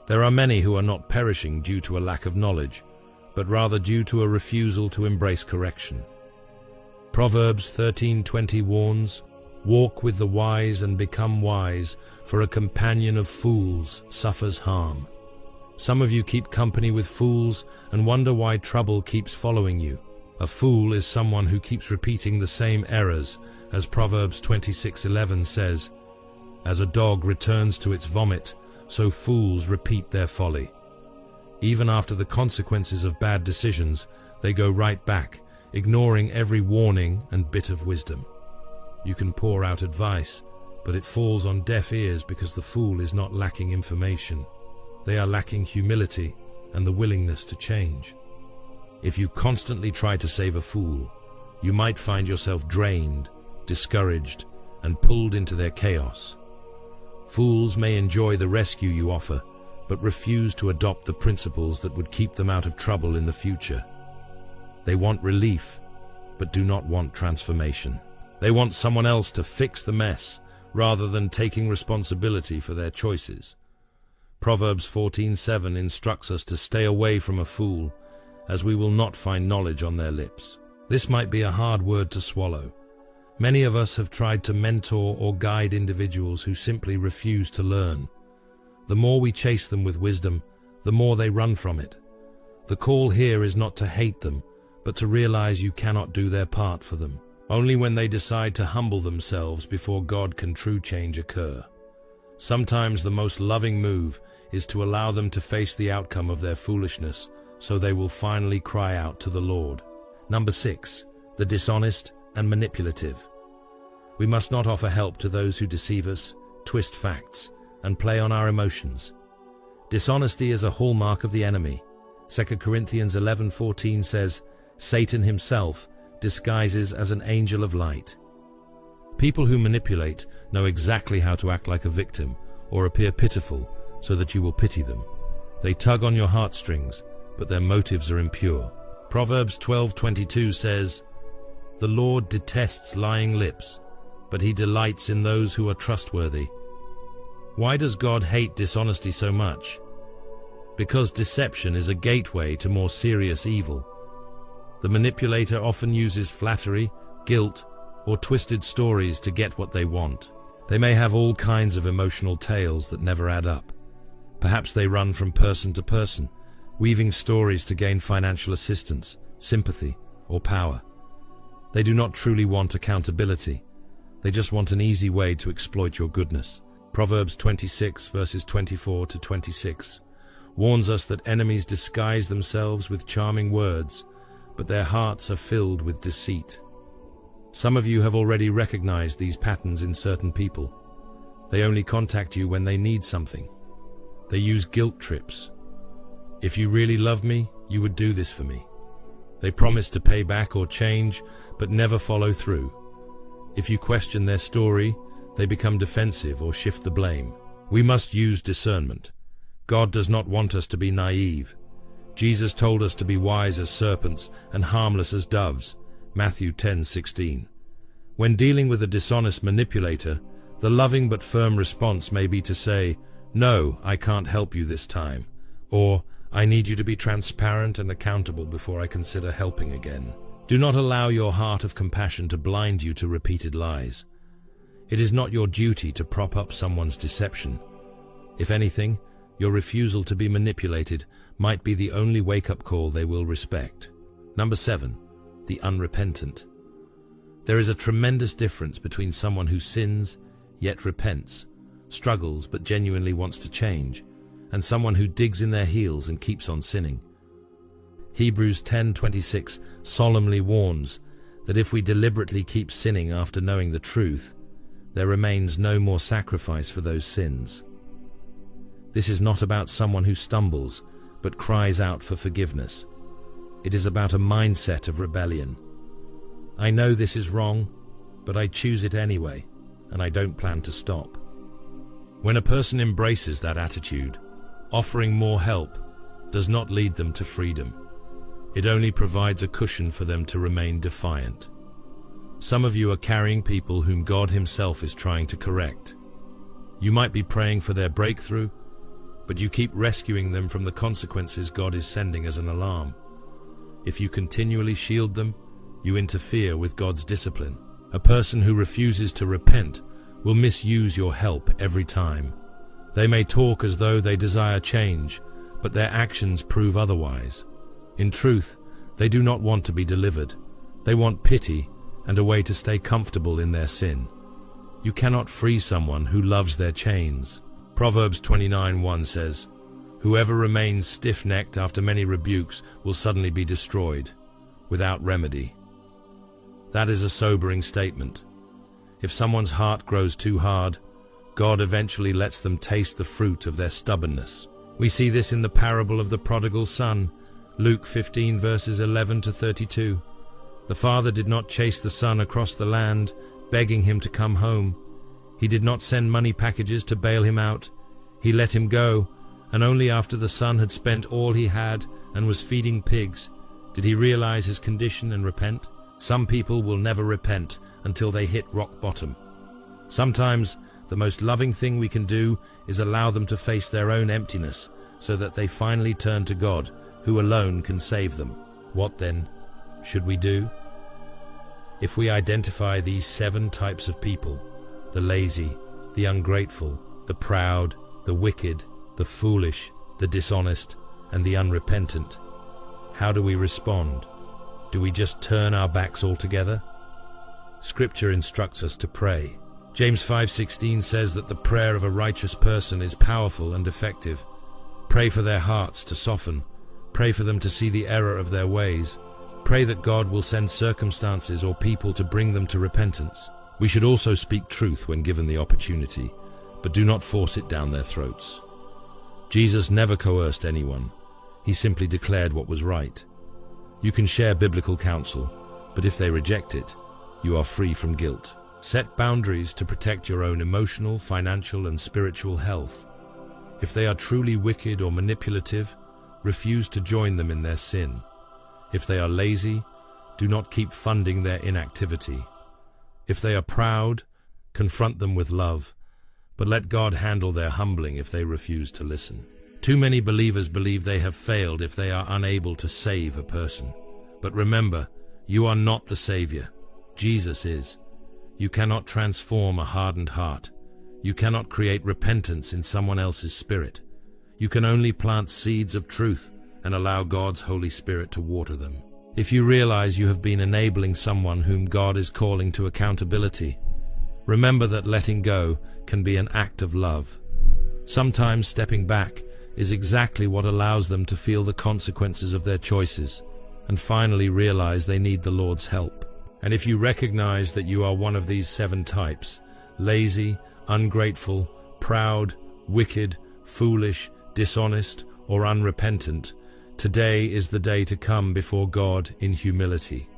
Speaker 2: There are many who are not perishing due to a lack of knowledge, but rather due to a refusal to embrace correction. Proverbs 13:20 warns, "Walk with the wise and become wise, for a companion of fools suffers harm." Some of you keep company with fools and wonder why trouble keeps following you. A fool is someone who keeps repeating the same errors, as Proverbs 26:11 says, "As a dog returns to its vomit, so fools repeat their folly." Even after the consequences of bad decisions, they go right back, ignoring every warning and bit of wisdom. You can pour out advice, but it falls on deaf ears because the fool is not lacking information. They are lacking humility and the willingness to change. If you constantly try to save a fool, you might find yourself drained, discouraged, and pulled into their chaos. Fools may enjoy the rescue you offer, but refuse to adopt the principles that would keep them out of trouble in the future. They want relief, but do not want transformation. They want someone else to fix the mess, rather than taking responsibility for their choices. Proverbs 14:7 instructs us to stay away from a fool, as we will not find knowledge on their lips. This might be a hard word to swallow. Many of us have tried to mentor or guide individuals who simply refuse to learn. The more we chase them with wisdom, the more they run from it. The call here is not to hate them, but to realize you cannot do their part for them. Only when they decide to humble themselves before God can true change occur. Sometimes the most loving move is to allow them to face the outcome of their foolishness, so they will finally cry out to the Lord. Number 6, the dishonest and manipulative. We must not offer help to those who deceive us, twist facts, and play on our emotions. Dishonesty is a hallmark of the enemy. 2 Corinthians 11:14 says, "Satan himself disguises as an angel of light." People who manipulate know exactly how to act like a victim or appear pitiful so that you will pity them. They tug on your heartstrings, but their motives are impure. Proverbs 12:22 says, "The Lord detests lying lips, but he delights in those who are trustworthy." Why does God hate dishonesty so much? Because deception is a gateway to more serious evil. The manipulator often uses flattery, guilt, or twisted stories to get what they want. They may have all kinds of emotional tales that never add up. Perhaps they run from person to person, weaving stories to gain financial assistance, sympathy, or power. They do not truly want accountability. They just want an easy way to exploit your goodness. Proverbs 26 verses 24 to 26 warns us that enemies disguise themselves with charming words, but their hearts are filled with deceit. Some of you have already recognized these patterns in certain people. They only contact you when they need something. They use guilt trips. "If you really love me, you would do this for me." They promise to pay back or change, but never follow through. If you question their story, they become defensive or shift the blame. We must use discernment. God does not want us to be naive. Jesus told us to be wise as serpents and harmless as doves. Matthew 10:16. When dealing with a dishonest manipulator, the loving but firm response may be to say, "No, I can't help you this time," or "I need you to be transparent and accountable before I consider helping again." Do not allow your heart of compassion to blind you to repeated lies. It is not your duty to prop up someone's deception. If anything, your refusal to be manipulated might be the only wake-up call they will respect. Number 7. The unrepentant. There is a tremendous difference between someone who sins, yet repents, struggles but genuinely wants to change, and someone who digs in their heels and keeps on sinning. Hebrews 10:26 solemnly warns that if we deliberately keep sinning after knowing the truth, there remains no more sacrifice for those sins. This is not about someone who stumbles, but cries out for forgiveness. It is about a mindset of rebellion. I know this is wrong, but I choose it anyway, and I don't plan to stop. When a person embraces that attitude, offering more help does not lead them to freedom. It only provides a cushion for them to remain defiant. Some of you are carrying people whom God Himself is trying to correct. You might be praying for their breakthrough, but you keep rescuing them from the consequences God is sending as an alarm. If you continually shield them, you interfere with God's discipline. A person who refuses to repent will misuse your help every time. They may talk as though they desire change, but their actions prove otherwise. In truth, they do not want to be delivered. They want pity and a way to stay comfortable in their sin. You cannot free someone who loves their chains. Proverbs 29:1 says, "Whoever remains stiff-necked after many rebukes will suddenly be destroyed, without remedy." That is a sobering statement. If someone's heart grows too hard, God eventually lets them taste the fruit of their stubbornness. We see this in the parable of the prodigal son, Luke 15 verses 11 to 32. The father did not chase the son across the land, begging him to come home. He did not send money packages to bail him out. He let him go, and only after the son had spent all he had and was feeding pigs did he realize his condition and repent. Some people will never repent until they hit rock bottom. Sometimes the most loving thing we can do is allow them to face their own emptiness so that they finally turn to God, who alone can save them. What then should we do? If we identify these 7 types of people, the lazy, the ungrateful, the proud, the wicked, the foolish, the dishonest, and the unrepentant, how do we respond? Do we just turn our backs altogether? Scripture instructs us to pray. James 5:16 says that the prayer of a righteous person is powerful and effective. Pray for their hearts to soften. Pray for them to see the error of their ways. Pray that God will send circumstances or people to bring them to repentance. We should also speak truth when given the opportunity, but do not force it down their throats. Jesus never coerced anyone. He simply declared what was right. You can share biblical counsel, but if they reject it, you are free from guilt. Set boundaries to protect your own emotional, financial, and spiritual health. If they are truly wicked or manipulative, refuse to join them in their sin. If they are lazy, do not keep funding their inactivity. If they are proud, confront them with love, but let God handle their humbling if they refuse to listen. Too many believers believe they have failed if they are unable to save a person. But remember, you are not the Savior. Jesus is. You cannot transform a hardened heart. You cannot create repentance in someone else's spirit. You can only plant seeds of truth and allow God's Holy Spirit to water them. If you realize you have been enabling someone whom God is calling to accountability, remember that letting go can be an act of love. Sometimes stepping back is exactly what allows them to feel the consequences of their choices and finally realize they need the Lord's help. And if you recognize that you are one of these 7 types, lazy, ungrateful, proud, wicked, foolish, dishonest, or unrepentant, today is the day to come before God in humility.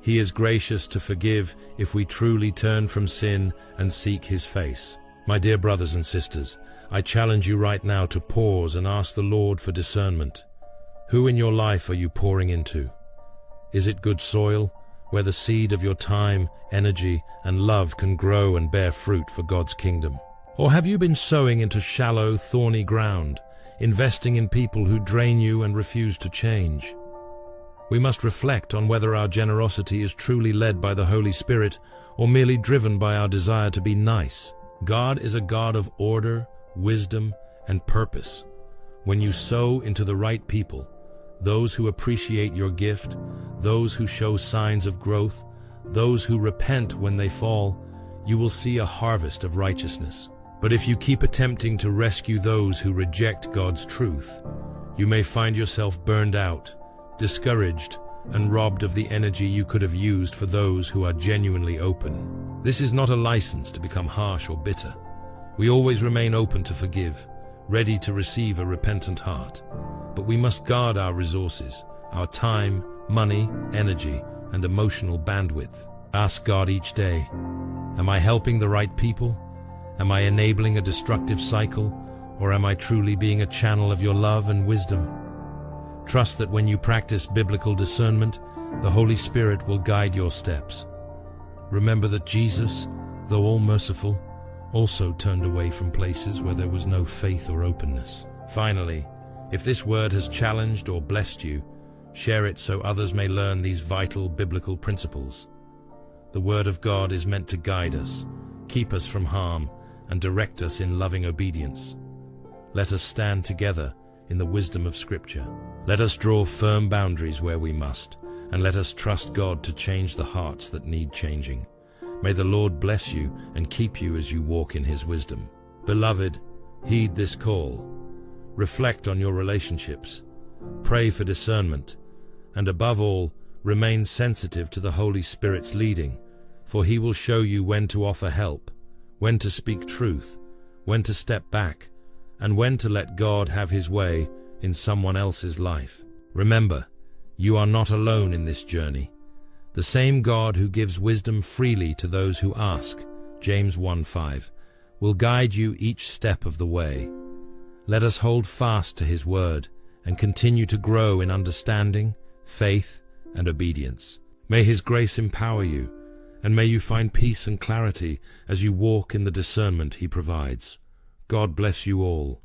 Speaker 2: He is gracious to forgive if we truly turn from sin and seek His face. My dear brothers and sisters, I challenge you right now to pause and ask the Lord for discernment. Who in your life are you pouring into? Is it good soil, where the seed of your time, energy, and love can grow and bear fruit for God's kingdom? Or have you been sowing into shallow, thorny ground, investing in people who drain you and refuse to change? We must reflect on whether our generosity is truly led by the Holy Spirit or merely driven by our desire to be nice. God is a God of order, wisdom, and purpose. When you sow into the right people, those who appreciate your gift, those who show signs of growth, those who repent when they fall, you will see a harvest of righteousness. But if you keep attempting to rescue those who reject God's truth, you may find yourself burned out, discouraged, and robbed of the energy you could have used for those who are genuinely open. This is not a license to become harsh or bitter. We always remain open to forgive, ready to receive a repentant heart. But we must guard our resources, our time, money, energy, and emotional bandwidth. Ask God each day, am I helping the right people? Am I enabling a destructive cycle? Or am I truly being a channel of your love and wisdom? Trust that when you practice biblical discernment, the Holy Spirit will guide your steps. Remember that Jesus, though all merciful, also turned away from places where there was no faith or openness. Finally, if this word has challenged or blessed you, share it so others may learn these vital biblical principles. The Word of God is meant to guide us, keep us from harm, and direct us in loving obedience. Let us stand together in the wisdom of Scripture. Let us draw firm boundaries where we must, and let us trust God to change the hearts that need changing. May the Lord bless you and keep you as you walk in His wisdom. Beloved, heed this call. Reflect on your relationships. Pray for discernment. And above all, remain sensitive to the Holy Spirit's leading, for He will show you when to offer help, when to speak truth, when to step back, and when to let God have His way in someone else's life. Remember, you are not alone in this journey. The same God who gives wisdom freely to those who ask, James 1:5, will guide you each step of the way. Let us hold fast to His word and continue to grow in understanding, faith, and obedience. May His grace empower you, and may you find peace and clarity as you walk in the discernment He provides. God bless you all.